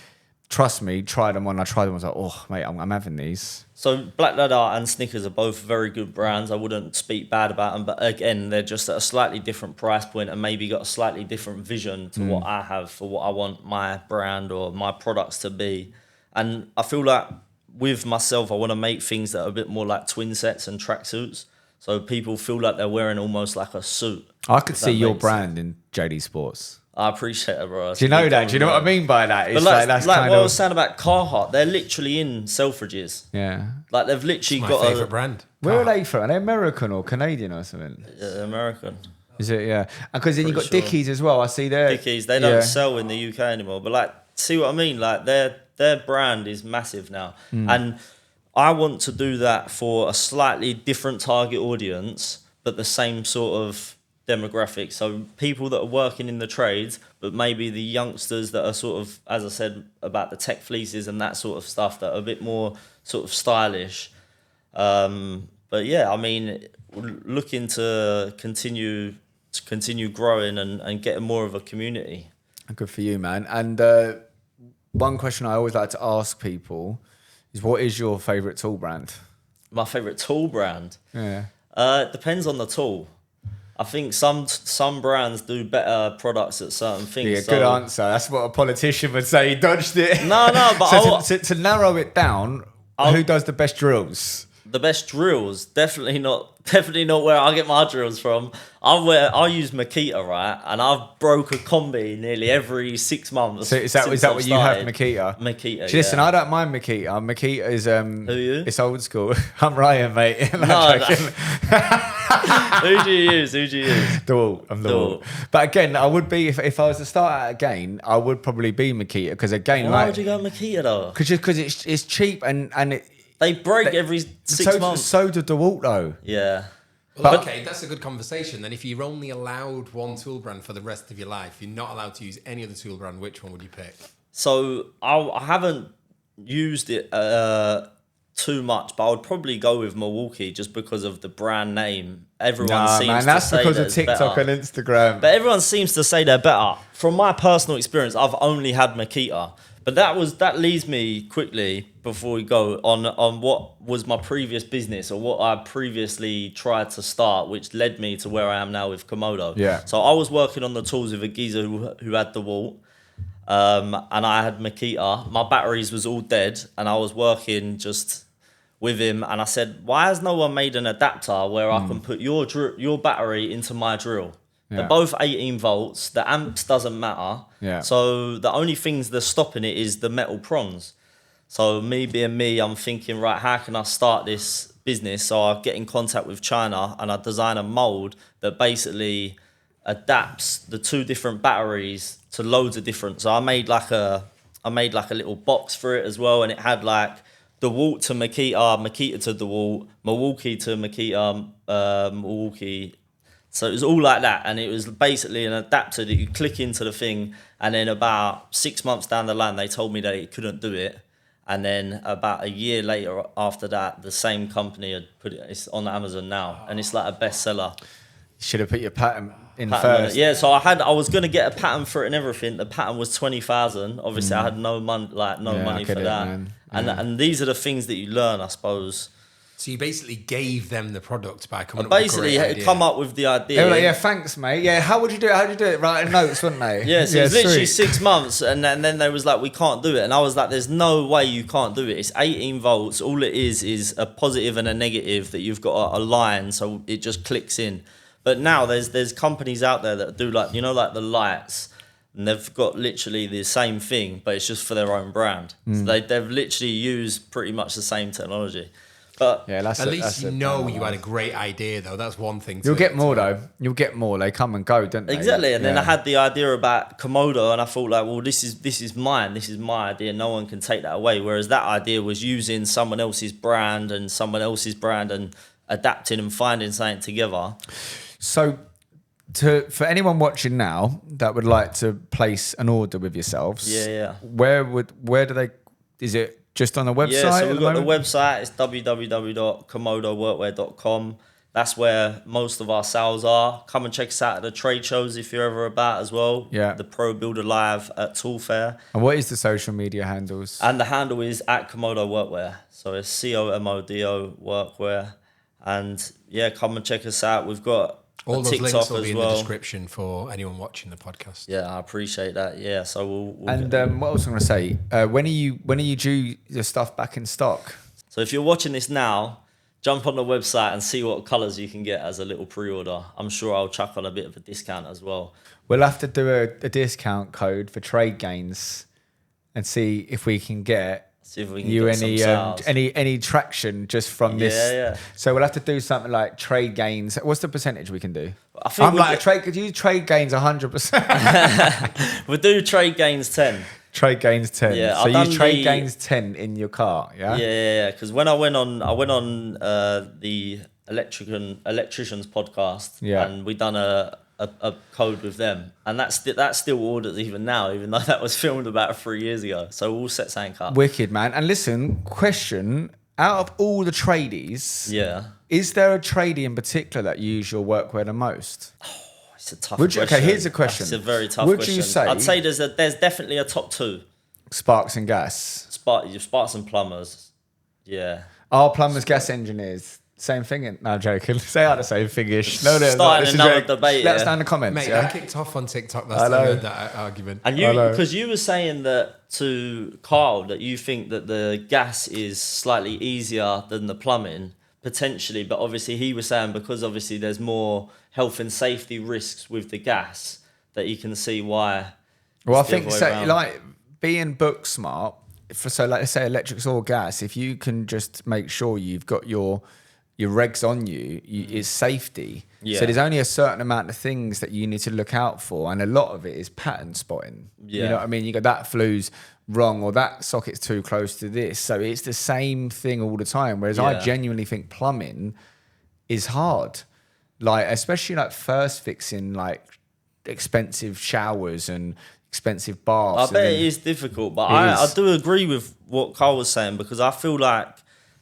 [SPEAKER 1] trust me, try them on. I tried them. I was like, oh, mate, I'm having these.
[SPEAKER 2] So Black Leather and Snickers are both very good brands. I wouldn't speak bad about them, but again, they're just at a slightly different price point and maybe got a slightly different vision to what I have for what I want my brand or my products to be. And I feel like with myself, I want to make things that are a bit more like twin sets and tracksuits. So people feel like they're wearing almost like a suit.
[SPEAKER 1] I could see your brand in JD Sports.
[SPEAKER 2] I appreciate it, bro.
[SPEAKER 1] Do you know that? Do you know what I mean by that? It's
[SPEAKER 2] but
[SPEAKER 1] that's
[SPEAKER 2] like
[SPEAKER 1] kind
[SPEAKER 2] what I
[SPEAKER 1] of...
[SPEAKER 2] was saying about Carhartt, they're literally in Selfridges.
[SPEAKER 1] Yeah.
[SPEAKER 2] Like they've literally
[SPEAKER 3] My
[SPEAKER 2] got
[SPEAKER 3] favourite brand.
[SPEAKER 1] Where are they from? Are they American or Canadian or something?
[SPEAKER 2] American.
[SPEAKER 1] Is it? Yeah. Because then you've got
[SPEAKER 2] Pretty sure.
[SPEAKER 1] Dickies as well. I see there.
[SPEAKER 2] Dickies, they don't sell in the UK anymore. But like, see what I mean? Like their brand is massive now. And I want to do that for a slightly different target audience, but the same sort of demographic. So people that are working in the trades, but maybe the youngsters that are sort of, as I said, about the tech fleeces and that sort of stuff that are a bit more sort of stylish. But yeah, I mean, looking to continue growing and getting more of a community.
[SPEAKER 1] Good for you, man. And one question I always like to ask people is, what is your favourite tool brand?
[SPEAKER 2] My favourite tool brand?
[SPEAKER 1] Yeah.
[SPEAKER 2] It depends on the tool. I think some brands do better products at certain things.
[SPEAKER 1] Yeah, good answer. That's what a politician would say. He dodged it.
[SPEAKER 2] No, but
[SPEAKER 1] so to narrow it down, who does the best drills?
[SPEAKER 2] The best drills, definitely not where I get my drills from. I use Makita, right? And I've broke a combi nearly every 6 months.
[SPEAKER 1] So is that what you have, Makita?
[SPEAKER 2] Makita,
[SPEAKER 1] See, listen, I don't mind Makita. Makita is
[SPEAKER 2] Who are you?
[SPEAKER 1] It's old school. I'm Ryan, mate.
[SPEAKER 2] No. Who do you use?
[SPEAKER 1] DeWalt. I'm DeWalt. But again, I would be if I was to start out again, I would probably be Makita because again,
[SPEAKER 2] why would you go Makita though?
[SPEAKER 1] Because it's cheap and it.
[SPEAKER 2] They break every 6 months.
[SPEAKER 1] So do DeWalt though.
[SPEAKER 2] Yeah.
[SPEAKER 3] Well, okay, that's a good conversation. Then if you're only allowed one tool brand for the rest of your life, you're not allowed to use any other tool brand, which one would you pick?
[SPEAKER 2] So I haven't used it too much, but I would probably go with Milwaukee just because of the brand name. Everyone seems to say
[SPEAKER 1] that's because of
[SPEAKER 2] it's
[SPEAKER 1] TikTok
[SPEAKER 2] better.
[SPEAKER 1] and Instagram.
[SPEAKER 2] But everyone seems to say they're better. From my personal experience, I've only had Makita. But that leads me quickly before we go on what was my previous business or what I previously tried to start, which led me to where I am now with Comodo.
[SPEAKER 1] Yeah.
[SPEAKER 2] So I was working on the tools with a geezer who had DeWalt, and I had Makita. My batteries was all dead, and I was working just with him. And I said, why has no one made an adapter where I can put your battery into my drill?
[SPEAKER 1] Yeah.
[SPEAKER 2] They're both 18 volts. The amps doesn't matter.
[SPEAKER 1] Yeah.
[SPEAKER 2] So the only things that's stopping it is the metal prongs. So me being me, I'm thinking, right, how can I start this business? So I get in contact with China and I design a mold that basically adapts the two different batteries to loads of different. So I made like a little box for it as well, and it had like DeWalt to Makita, Makita to DeWalt, Milwaukee to Makita, Milwaukee. So it was all like that, and it was basically an adapter that you click into the thing, and then about 6 months down the line, they told me that it couldn't do it. And then about a year later after that, the same company had put it, it's on Amazon now, and it's like a bestseller.
[SPEAKER 1] You should have put your patent in first.
[SPEAKER 2] Yeah, so I was going to get a patent for it and everything. The patent was 20,000. Obviously, I had no money for that.
[SPEAKER 1] Man.
[SPEAKER 2] And these are the things that you learn, I suppose.
[SPEAKER 3] So you basically gave them the product by coming
[SPEAKER 2] I
[SPEAKER 3] up with a
[SPEAKER 2] basically
[SPEAKER 3] great idea.
[SPEAKER 2] come up with the idea.
[SPEAKER 1] They were like, yeah, thanks, mate. Yeah, how would you do it? How'd you do it? Writing notes, wouldn't they?
[SPEAKER 2] Yeah, so it was literally
[SPEAKER 1] sweet.
[SPEAKER 2] 6 months, and then they was like, we can't do it. And I was like, there's no way you can't do it. It's 18 volts. All it is a positive and a negative that you've got to align so it just clicks in. But now there's companies out there that do like, like the lights, and they've got literally the same thing, but it's just for their own brand. So they've literally used pretty much the same technology. But
[SPEAKER 1] Yeah,
[SPEAKER 3] At least you know you had a great idea, though. That's one thing.
[SPEAKER 1] You'll get more though. You'll get more. They come and go, don't they?
[SPEAKER 2] exactly, and then
[SPEAKER 1] Yeah.
[SPEAKER 2] I had the idea about Comodo, and I thought like, well, this is mine. This is my idea. No one can take that away. Whereas that idea was using someone else's brand and adapting and finding something together.
[SPEAKER 1] So for anyone watching now that would like to place an order with yourselves, where do they? Is it just on the website?
[SPEAKER 2] Yeah, so we've got the website. It's www.comodoworkwear.com. That's where most of our sales are. Come and check us out at the trade shows if you're ever about as well.
[SPEAKER 1] Yeah.
[SPEAKER 2] The Pro Builder Live at Tool Fair.
[SPEAKER 1] And what is the social media handles?
[SPEAKER 2] And the handle is at Comodo Workwear. So it's COMODO Workwear. And yeah, come and check us out. We've got
[SPEAKER 3] all those
[SPEAKER 2] TikTok
[SPEAKER 3] links will
[SPEAKER 2] as
[SPEAKER 3] be in
[SPEAKER 2] well.
[SPEAKER 3] the description for anyone watching the podcast.
[SPEAKER 2] Yeah, I appreciate that. Yeah, so we'll
[SPEAKER 1] and what else I'm going to say? When are you due your stuff back in stock?
[SPEAKER 2] So if you're watching this now, jump on the website and see what colours you can get as a little pre-order. I'm sure I'll chuck on a bit of a discount as well.
[SPEAKER 1] We'll have to do a discount code for TradeGains and see if we can get you any traction just from this.
[SPEAKER 2] Yeah.
[SPEAKER 1] So we'll have to do something like TradeGains. What's the percentage we can do?
[SPEAKER 2] I think
[SPEAKER 1] I'm like TradeGains 100%.
[SPEAKER 2] We'll do TradeGains 10.
[SPEAKER 1] TradeGains 10.
[SPEAKER 2] Yeah,
[SPEAKER 1] so you TradeGains 10 in your car, yeah?
[SPEAKER 2] Yeah. Because when I went on the electricians podcast, and we done a code with them, and that still orders even now, even though that was filmed about 3 years ago. So we'll set something up.
[SPEAKER 1] Wicked, man. And listen, question: out of all the tradies, is there a tradie in particular that use your workwear the most?
[SPEAKER 2] It's a tough question.
[SPEAKER 1] Okay, here's a question.
[SPEAKER 2] It's a very tough question.
[SPEAKER 1] Would you say?
[SPEAKER 2] I'd say there's definitely a top two.
[SPEAKER 1] Sparks and gas.
[SPEAKER 2] Sparks and plumbers. Yeah.
[SPEAKER 1] Are plumbers gas engineers? Same thing? No, I'm joking. Say out the same thing-ish. No.
[SPEAKER 2] Starting another debate.
[SPEAKER 1] Let us know in the comments.
[SPEAKER 3] Mate,
[SPEAKER 1] yeah?
[SPEAKER 3] I kicked off on TikTok last time I heard that argument.
[SPEAKER 2] And because you were saying that to Carl that you think that the gas is slightly easier than the plumbing, potentially, but obviously he was saying because obviously there's more health and safety risks with the gas that you can see why.
[SPEAKER 1] Well, I think so. Like being book smart. So, like, let's say electrics or gas. If you can just make sure you've got your regs on you, it's safety.
[SPEAKER 2] Yeah.
[SPEAKER 1] So there's only a certain amount of things that you need to look out for, and a lot of it is pattern spotting.
[SPEAKER 2] Yeah.
[SPEAKER 1] You know what I mean? You go, that flue's wrong, or that socket's too close to this. So it's the same thing all the time. Whereas I genuinely think plumbing is hard. Like, especially like first fixing like expensive showers and expensive baths.
[SPEAKER 2] I bet it is difficult, but I do agree with what Carl was saying, because I feel like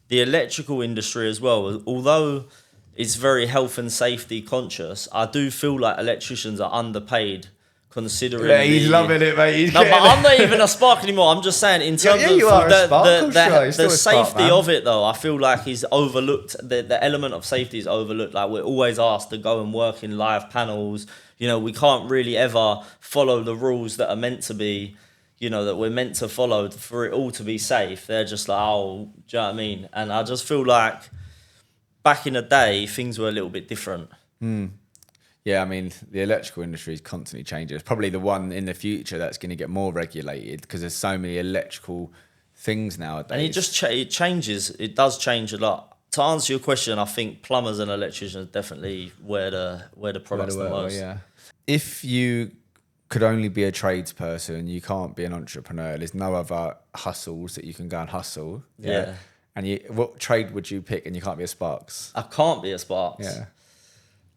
[SPEAKER 2] the electrical industry as well, although it's very health and safety conscious, I do feel like electricians are underpaid considering.
[SPEAKER 1] Yeah, he's loving it, mate.
[SPEAKER 2] But I'm not even a spark anymore. I'm just saying in terms of the safety of it, though, I feel like he's overlooked. The element of safety is overlooked. Like, we're always asked to go and work in live panels. You know, we can't really ever follow the rules that are meant to be, you know, that we're meant to follow for it all to be safe. They're just like, oh, do you know what I mean? And I just feel like back in the day, things were a little bit different.
[SPEAKER 1] Yeah, I mean, the electrical industry is constantly changing. It's probably the one in the future that's going to get more regulated because there's so many electrical things nowadays.
[SPEAKER 2] And it just it changes. It does change a lot. To answer your question, I think plumbers and electricians definitely where the products the most.
[SPEAKER 1] Yeah. If you could only be a tradesperson, you can't be an entrepreneur. There's no other hustles that you can go and hustle.
[SPEAKER 2] Yeah.
[SPEAKER 1] And what trade would you pick? And you can't be a Sparks.
[SPEAKER 2] I can't be a Sparks.
[SPEAKER 1] Yeah.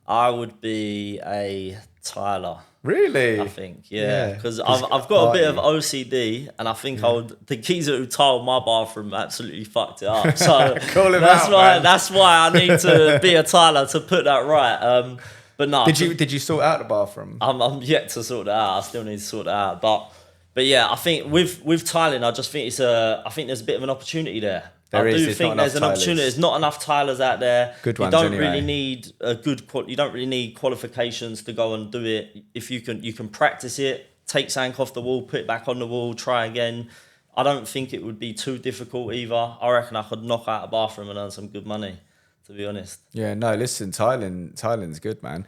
[SPEAKER 2] I would be a tiler.
[SPEAKER 1] Really?
[SPEAKER 2] I think, because I've got a bit of OCD, and I think the geezer who tiled my bathroom absolutely fucked it up. So that's why I need to be a tiler to put that right. But no.
[SPEAKER 1] Did you sort out the bathroom?
[SPEAKER 2] I'm yet to sort that out. I still need to sort that out. But yeah, I think with tiling, I just think I think there's a bit of an opportunity there. I do think there's an opportunity. There's not enough tilers out there.
[SPEAKER 1] Good ones,
[SPEAKER 2] you don't really need you don't really need qualifications to go and do it. If you can practice it, take something off the wall, put it back on the wall, try again. I don't think it would be too difficult either. I reckon I could knock out a bathroom and earn some good money, to be honest.
[SPEAKER 1] Yeah, no, listen, tiling's good, man.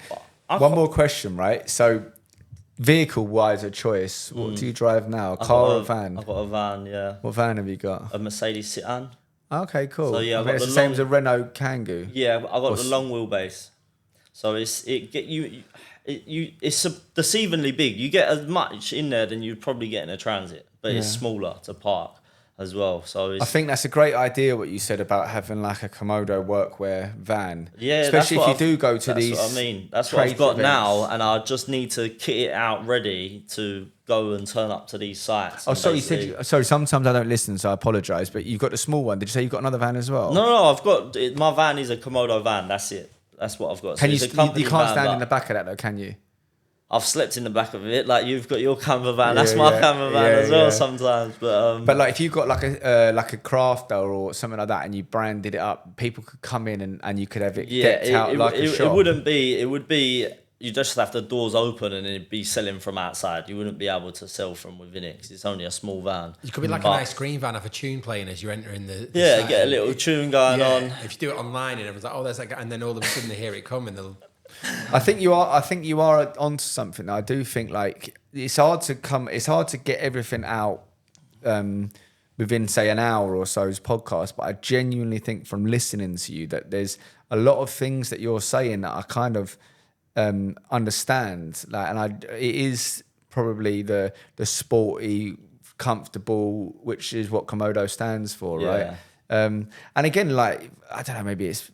[SPEAKER 1] One more question, right? So, vehicle-wise, a choice. What do you drive now? A car or a van?
[SPEAKER 2] I've got a van, yeah.
[SPEAKER 1] What van have you got?
[SPEAKER 2] A Mercedes Citan.
[SPEAKER 1] Okay, cool.
[SPEAKER 2] So yeah,
[SPEAKER 1] it's the same as a Renault Kangoo.
[SPEAKER 2] Yeah, I got the long wheelbase. So it's deceivingly big. You get as much in there than you'd probably get in a Transit, but it's smaller to park. as well. So
[SPEAKER 1] I think that's a great idea what you said about having like a COMODO workwear van.
[SPEAKER 2] yeah,
[SPEAKER 1] especially if you do go to
[SPEAKER 2] that's
[SPEAKER 1] these.
[SPEAKER 2] what I mean. That's what I've
[SPEAKER 1] trade
[SPEAKER 2] got
[SPEAKER 1] events.
[SPEAKER 2] now, and I just need to kit it out ready to go and turn up to these sites.
[SPEAKER 1] Oh,
[SPEAKER 2] and
[SPEAKER 1] sorry,
[SPEAKER 2] basically-
[SPEAKER 1] sorry. Sometimes I don't listen, so I apologise. But you've got the small one. Did you say you've got another van as well?
[SPEAKER 2] No, I've got my van is a COMODO van. That's it. That's what I've got.
[SPEAKER 1] Can
[SPEAKER 2] so
[SPEAKER 1] you?
[SPEAKER 2] it's a company
[SPEAKER 1] You can't
[SPEAKER 2] van,
[SPEAKER 1] stand
[SPEAKER 2] but
[SPEAKER 1] in the back of that though, can you?
[SPEAKER 2] I've slept in the back of it. Like you've got your camper van.
[SPEAKER 1] Yeah,
[SPEAKER 2] That's my
[SPEAKER 1] yeah,
[SPEAKER 2] camper van
[SPEAKER 1] yeah,
[SPEAKER 2] as well
[SPEAKER 1] yeah.
[SPEAKER 2] sometimes.
[SPEAKER 1] But like if you got like a crafter or something like that, and you branded it up, people could come in and you could have it decked out like a shop.
[SPEAKER 2] It wouldn't be. It would be. You just have the doors open and it'd be selling from outside. You wouldn't be able to sell from within it because it's only a small van.
[SPEAKER 3] You could be like a nice green van, have a tune playing as you enter in the
[SPEAKER 2] Yeah,
[SPEAKER 3] site.
[SPEAKER 2] get a little tune going on.
[SPEAKER 3] If you do it online and everyone's like, oh, there's that guy, and then all of a sudden they hear it come and they'll.
[SPEAKER 1] I think you are onto something. I do think like it's hard to get everything out within say an hour or so's podcast. But I genuinely think from listening to you that there's a lot of things that you're saying that I kind of understand. Like, and it is probably the sporty, comfortable, which is what COMODO stands for, right? And again, like I don't know, maybe it's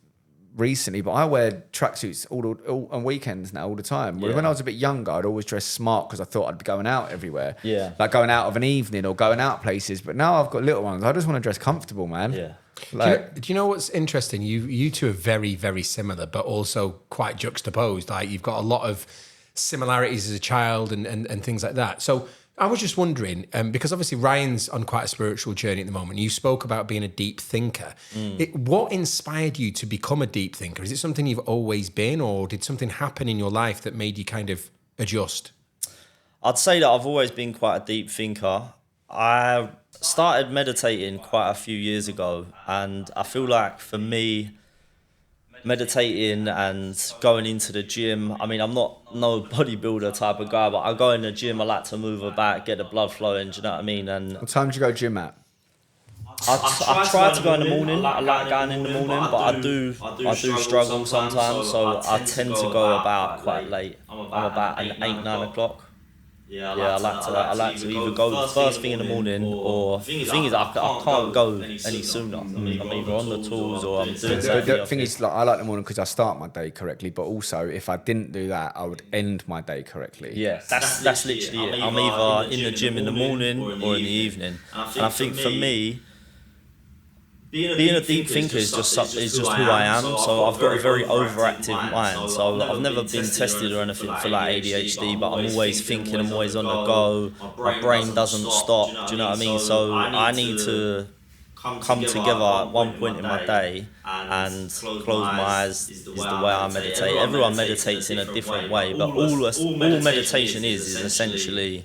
[SPEAKER 1] recently, but I wear tracksuits all on weekends now all the time.
[SPEAKER 2] Yeah.
[SPEAKER 1] When I was a bit younger, I'd always dress smart because I thought I'd be going out everywhere.
[SPEAKER 2] Yeah.
[SPEAKER 1] Like going out of an evening or going out places. But now I've got little ones. I just want to dress comfortable, man.
[SPEAKER 2] Yeah.
[SPEAKER 1] Like,
[SPEAKER 3] Do you know what's interesting? You two are very, very similar, but also quite juxtaposed. Like you've got a lot of similarities as a child and things like that. So I was just wondering, because obviously Ryan's on quite a spiritual journey at the moment. You spoke about being a deep thinker. What inspired you to become a deep thinker? Is it something you've always been, or did something happen in your life that made you kind of adjust?
[SPEAKER 2] I'd say that I've always been quite a deep thinker. I started meditating quite a few years ago, and I feel like for me, meditating and going into the gym, I mean, I'm not no bodybuilder type of guy, but I go in the gym, I like to move about, get the blood flowing, do you know what I mean? And
[SPEAKER 1] what time do you go gym at?
[SPEAKER 2] I try to go in the morning. I like going in the morning, but I do struggle sometimes, so I tend to go about quite late. I'm about 8-9 o'clock. Yeah, I like to either go first thing in the morning, or the thing is I can't go any sooner. I'm either on the tools or I'm doing something.
[SPEAKER 1] The thing is, like, I like the morning because I start my day correctly, but also if I didn't do that, I would end my day correctly.
[SPEAKER 2] Yeah, that's literally it. I'm either in the gym in the morning or in the evening, and I think for me, being a deep thinker is just who I am. So I've got a very overactive mind. So I've never been tested or anything for like ADHD, but I'm always thinking, I'm always on the go. My brain doesn't stop. Do you know what I mean? So I need to come together at one point in my day and close my eyes is the way I meditate. Everyone meditates in a different way, but all meditation is essentially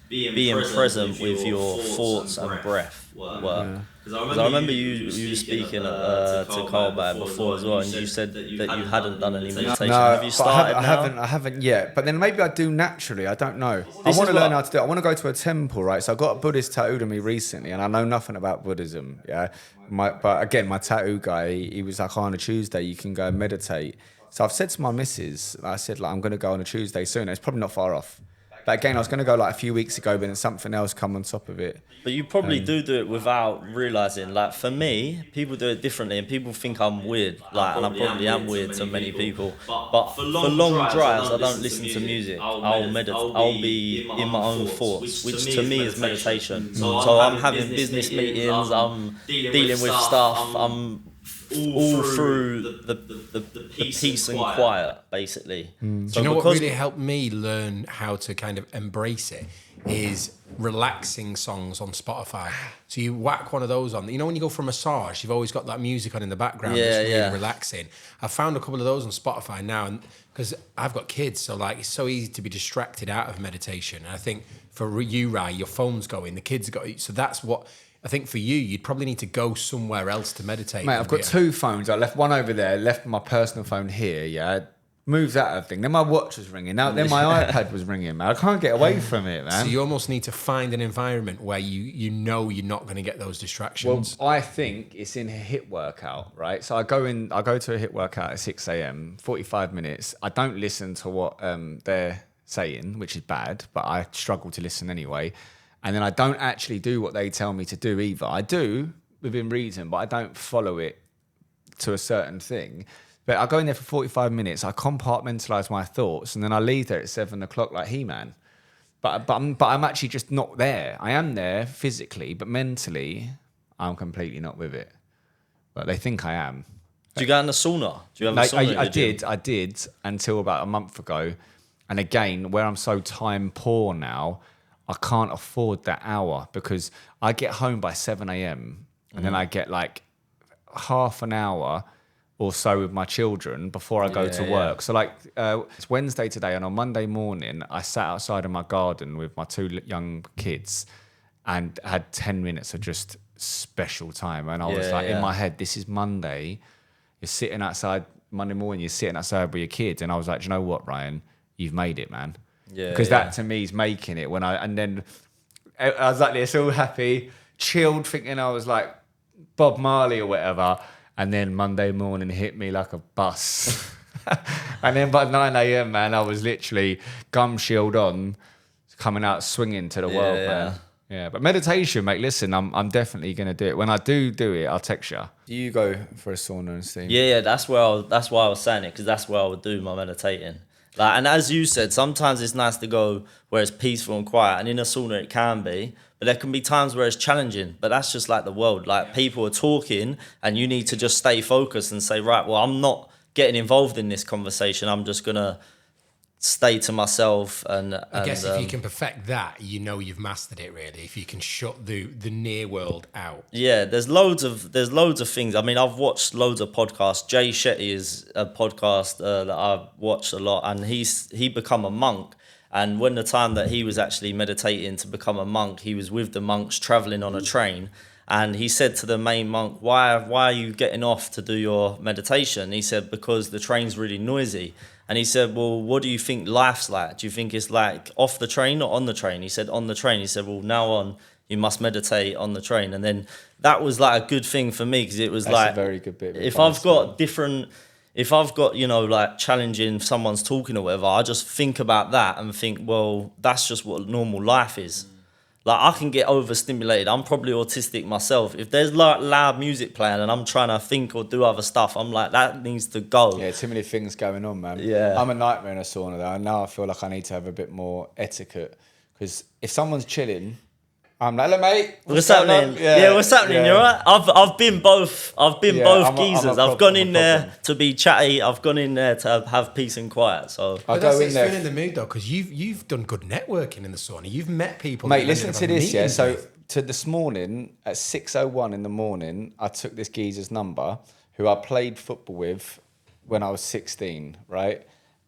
[SPEAKER 2] being present with your thoughts and breath work. Because I remember you speaking to Carl about it before as well, and you said that you hadn't done any meditation.
[SPEAKER 1] No,
[SPEAKER 2] Have you started
[SPEAKER 1] I haven't yet. But then maybe I do naturally. I don't know. I want to learn how to do it. I want to go to a temple, right? So I got a Buddhist tattooed on me recently, and I know nothing about Buddhism. Yeah, but again, my tattoo guy, he was like, on a Tuesday you can go and meditate. So I've said to my missus, I said, like, I'm going to go on a Tuesday soon. It's probably not far off. But again, I was going to go like a few weeks ago, but then something else come on top of it.
[SPEAKER 2] But you probably do it without realising. Like, for me, people do it differently, and people think I'm weird. Like, and I probably am weird to many people. But for long drives, I don't listen to music. I'll meditate. I'll be in my own thoughts, which to me is meditation. So I'm having business meetings. I'm dealing with stuff. I'm all through the peace and quiet, basically.
[SPEAKER 3] Do you know what really helped me learn how to kind of embrace it is relaxing songs on Spotify. So you whack one of those on. You know when you go for a massage, you've always got that music on in the background that's really relaxing. I found a couple of those on Spotify now, and because I've got kids, so like it's so easy to be distracted out of meditation. And I think for you, Rai, your phone's going, the kids got, so that's what I think for you, you'd probably need to go somewhere else to meditate.
[SPEAKER 1] Mate, I've got two phones. I left one over there, left my personal phone here, yeah. Moved that other thing. Then my watch was ringing. Now, then my iPad was ringing, man. I can't get away from it, man.
[SPEAKER 3] So you almost need to find an environment where you know you're not going to get those distractions.
[SPEAKER 1] Well, I think it's in a HIIT workout, right? So I go to a HIIT workout at 6 a.m., 45 minutes. I don't listen to what they're saying, which is bad, but I struggle to listen anyway. And then I don't actually do what they tell me to do either. I do within reason, but I don't follow it to a certain thing. But I go in there for 45 minutes, I compartmentalize my thoughts, and then I leave there at 7 o'clock like He-Man. But I'm actually just not there. I am there physically, but mentally, I'm completely not with it. But they think I am.
[SPEAKER 2] Do you go in the sauna? Do you have a sauna?
[SPEAKER 1] I did until about a month ago. And again, where I'm so time poor now, I can't afford that hour because I get home by 7 a.m. and then I get like half an hour or so with my children before I go to work. So like it's Wednesday today, and on Monday morning, I sat outside in my garden with my 2 young kids and had 10 minutes of just special time. And I was like, in my head, this is Monday. You're sitting outside Monday morning, you're sitting outside with your kids. And I was like, do you know what, Ryan? You've made it, man. Yeah. Because that to me is making it. And then I was like this, all happy, chilled, thinking I was like Bob Marley or whatever. And then Monday morning hit me like a bus. And then by 9 a.m, man, I was literally gum shield on, coming out swinging to the world, man. Yeah, but meditation, mate, listen, I'm definitely going to do it. When I do it, I'll text you. Do you go for a sauna and steam?
[SPEAKER 2] Yeah, that's why I was saying it, because that's where I would do my meditating. Like, and as you said, sometimes it's nice to go where it's peaceful and quiet, and in a sauna it can be, but there can be times where it's challenging. But that's just like the world. Like, people are talking, and you need to just stay focused and say, right, well, I'm not getting involved in this conversation. I'm just gonna stay to myself. And
[SPEAKER 3] I guess if you can perfect that, you know you've mastered it, really. If you can shut the near world out.
[SPEAKER 2] Yeah, there's loads of things. I mean, I've watched loads of podcasts. Jay Shetty is a podcast that I've watched a lot, and he become a monk. And when the time that he was actually meditating to become a monk, he was with the monks traveling on a train. And he said to the main monk, why are you getting off to do your meditation? He said, because the train's really noisy. And he said, well, what do you think life's like? Do you think it's like off the train or on the train? He said, on the train. He said, well, now on, you must meditate on the train. And then that was like a good thing for me, because it was
[SPEAKER 1] That's a very good bit of
[SPEAKER 2] if I've got, you know, like challenging, someone's talking or whatever, I just think about that and think, well, that's just what normal life is. Like, I can get overstimulated. I'm probably autistic myself. If there's like loud music playing and I'm trying to think or do other stuff, I'm like, that needs to go.
[SPEAKER 1] Yeah, too many things going on, man.
[SPEAKER 2] Yeah.
[SPEAKER 1] I'm a nightmare in a sauna, though. And now I feel like I need to have a bit more etiquette. Because if someone's chilling, I'm like, hello, mate.
[SPEAKER 2] What's happening? Yeah, what's happening? Yeah. You all right? I've been both geezers. I've gone in there to be chatty. I've gone in there to have peace and quiet. So
[SPEAKER 3] but that's it's feeling the mood, though, because you've done good networking in the sauna. You've met people.
[SPEAKER 1] Mate, listen to this, yeah. So to this morning at 6:01 in the morning, I took this geezer's number, who I played football with when I was 16, right?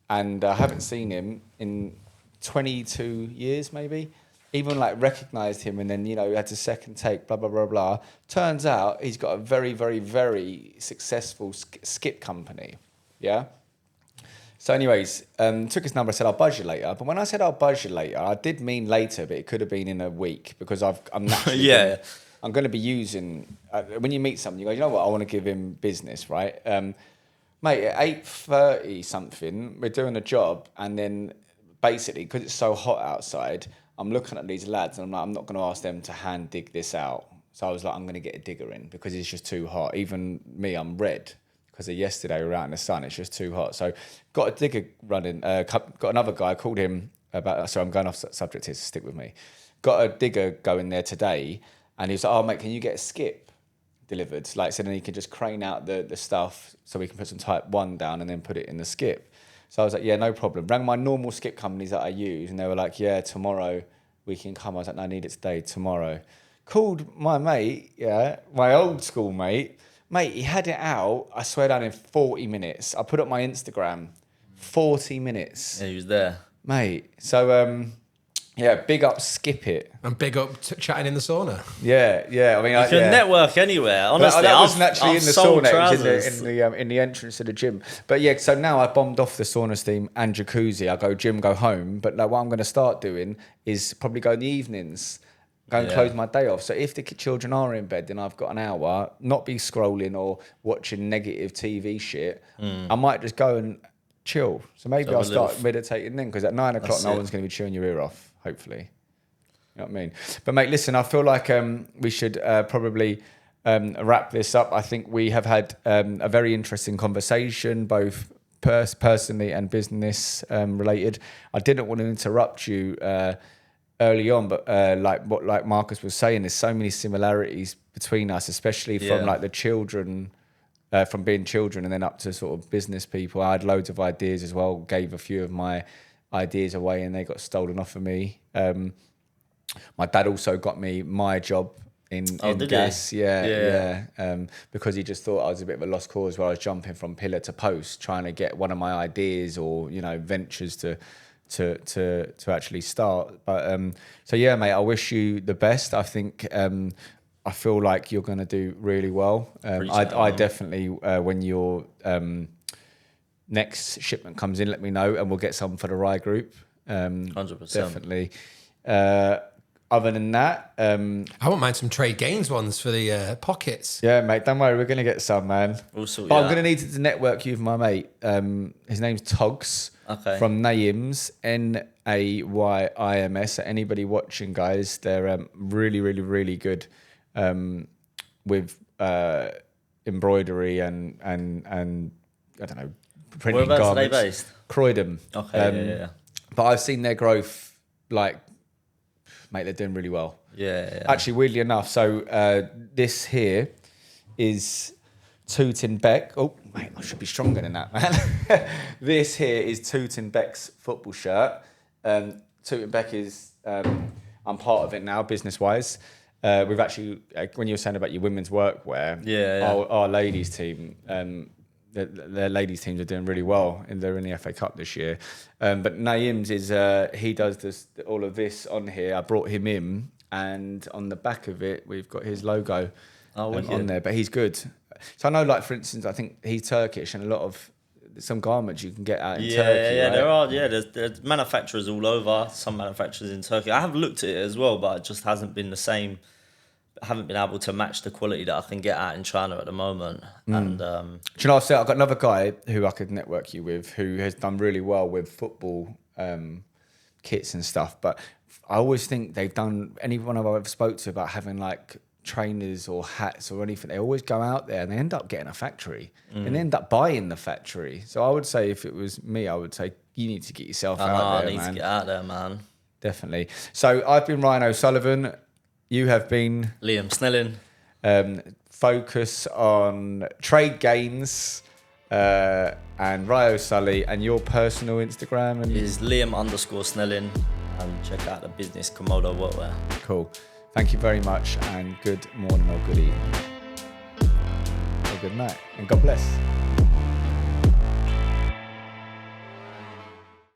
[SPEAKER 1] And I haven't seen him in 22 years, maybe. Even like recognised him, and then, you know, had to second take, blah, blah, blah, blah. Turns out he's got a very, very, very successful skip company, yeah? So anyways, took his number, I said, I'll buzz you later. But when I said I'll buzz you later, I did mean later, but it could have been in a week, because I'm naturally... I'm going to be using... when you meet someone, you go, you know what, I want to give him business, right? Mate, at 8:30 something, we're doing a job, and then basically, because it's so hot outside... I'm looking at these lads and I'm like, I'm not going to ask them to hand dig this out. So I was like, I'm going to get a digger in because it's just too hot. Even me, I'm red because of yesterday we were out in the sun. It's just too hot. So got a digger running. Got another guy, called him about, so I'm going off subject here, so stick with me. Got a digger going there today, and he was like, oh, mate, can you get a skip delivered? Like, so then he can just crane out the stuff so we can put some type 1 down and then put it in the skip. So I was like, yeah, no problem. Rang my normal skip companies that I use, and they were like, yeah, tomorrow we can come. I was like, no, I need it today, tomorrow. Called my mate, yeah, my old school mate. Mate, he had it out, I swear down, in 40 minutes. I put up my Instagram, 40 minutes.
[SPEAKER 2] Yeah, he was there.
[SPEAKER 1] Mate, so, yeah, big up Skip It.
[SPEAKER 3] And big up chatting in the sauna.
[SPEAKER 1] Yeah. I mean,
[SPEAKER 2] you can network anywhere. Honestly,
[SPEAKER 1] that wasn't actually in the sauna. It was in the entrance of the gym. But yeah, so now I bombed off the sauna steam and jacuzzi. I go gym, go home. But like, what I'm going to start doing is probably go in the evenings, go and close my day off. So if the children are in bed, then I've got an hour, not be scrolling or watching negative TV shit. I might just go and chill. So maybe I'll start meditating then, because at 9 o'clock, no one's going to be chewing your ear off, hopefully. know what I mean? But mate, listen, I feel like we should probably wrap this up. I think we have had a very interesting conversation, both personally and business related. I didn't want to interrupt you early on, but like Marcus was saying, there's so many similarities between us, especially from like the children. From being children and then up to sort of business people. I had loads of ideas as well, gave a few of my ideas away and they got stolen off of me. My dad also got me my job in gas. Yeah. Because he just thought I was a bit of a lost cause where I was jumping from pillar to post, trying to get one of my ideas or, you know, ventures to actually start. But so yeah, mate, I wish you the best. I think I feel like you're going to do really well. I definitely, when your next shipment comes in, let me know and we'll get some for the Rye group.
[SPEAKER 2] 100%.
[SPEAKER 1] Definitely. Other than that...
[SPEAKER 3] I wouldn't mind some TradeGains ones for the pockets.
[SPEAKER 1] Yeah, mate, don't worry, we're going to get some, man.
[SPEAKER 2] We'll sort
[SPEAKER 1] but I'm going to need to network you with my mate. His name's Togs from LIAMS, NAYIMS. So anybody watching, guys, they're really, really, really good. With embroidery and I don't know, printing
[SPEAKER 2] garments. Whereabouts are they based?
[SPEAKER 1] Croydon.
[SPEAKER 2] Okay, yeah.
[SPEAKER 1] But I've seen their growth, like, mate, they're doing really well.
[SPEAKER 2] Yeah.
[SPEAKER 1] Actually, weirdly enough, so this here is Tootin Beck. Oh, mate, I should be stronger than that, man. This here is Tootin Beck's football shirt. Tootin Beck is, I'm part of it now, business-wise. We've actually, when you were saying about your women's workwear, our ladies team, their ladies teams are doing really well, and they're in the FA Cup this year. But Naeem's is he does all of this on here. I brought him in, and on the back of it, we've got his logo on there. But he's good. So I know, like for instance, I think he's Turkish, and a lot of some garments you can get out in Turkey.
[SPEAKER 2] Yeah,
[SPEAKER 1] right?
[SPEAKER 2] there are. Yeah, there's manufacturers all over. Some manufacturers in Turkey. I have looked at it as well, but it just hasn't been the same. I haven't been able to match the quality that I can get out in China at the moment. And
[SPEAKER 1] do you know, I've got another guy who I could network you with who has done really well with football kits and stuff. But I always think they've done, anyone I've ever spoke to about having like trainers or hats or anything, they always go out there and they end up getting a factory and they end up buying the factory. So I would say if it was me, I would say you need to get yourself out there, man.
[SPEAKER 2] I need to get out there, man.
[SPEAKER 1] Definitely. So I've been Ryan O'Sullivan. You have been
[SPEAKER 2] Liam Snelling.
[SPEAKER 1] Focus on TradeGains and Ryo Sully, and your personal Instagram
[SPEAKER 2] is Liam_Snelling, and check out the business COMODO Workwear.
[SPEAKER 1] Cool. Thank you very much, and good morning or good evening or good night, and God bless.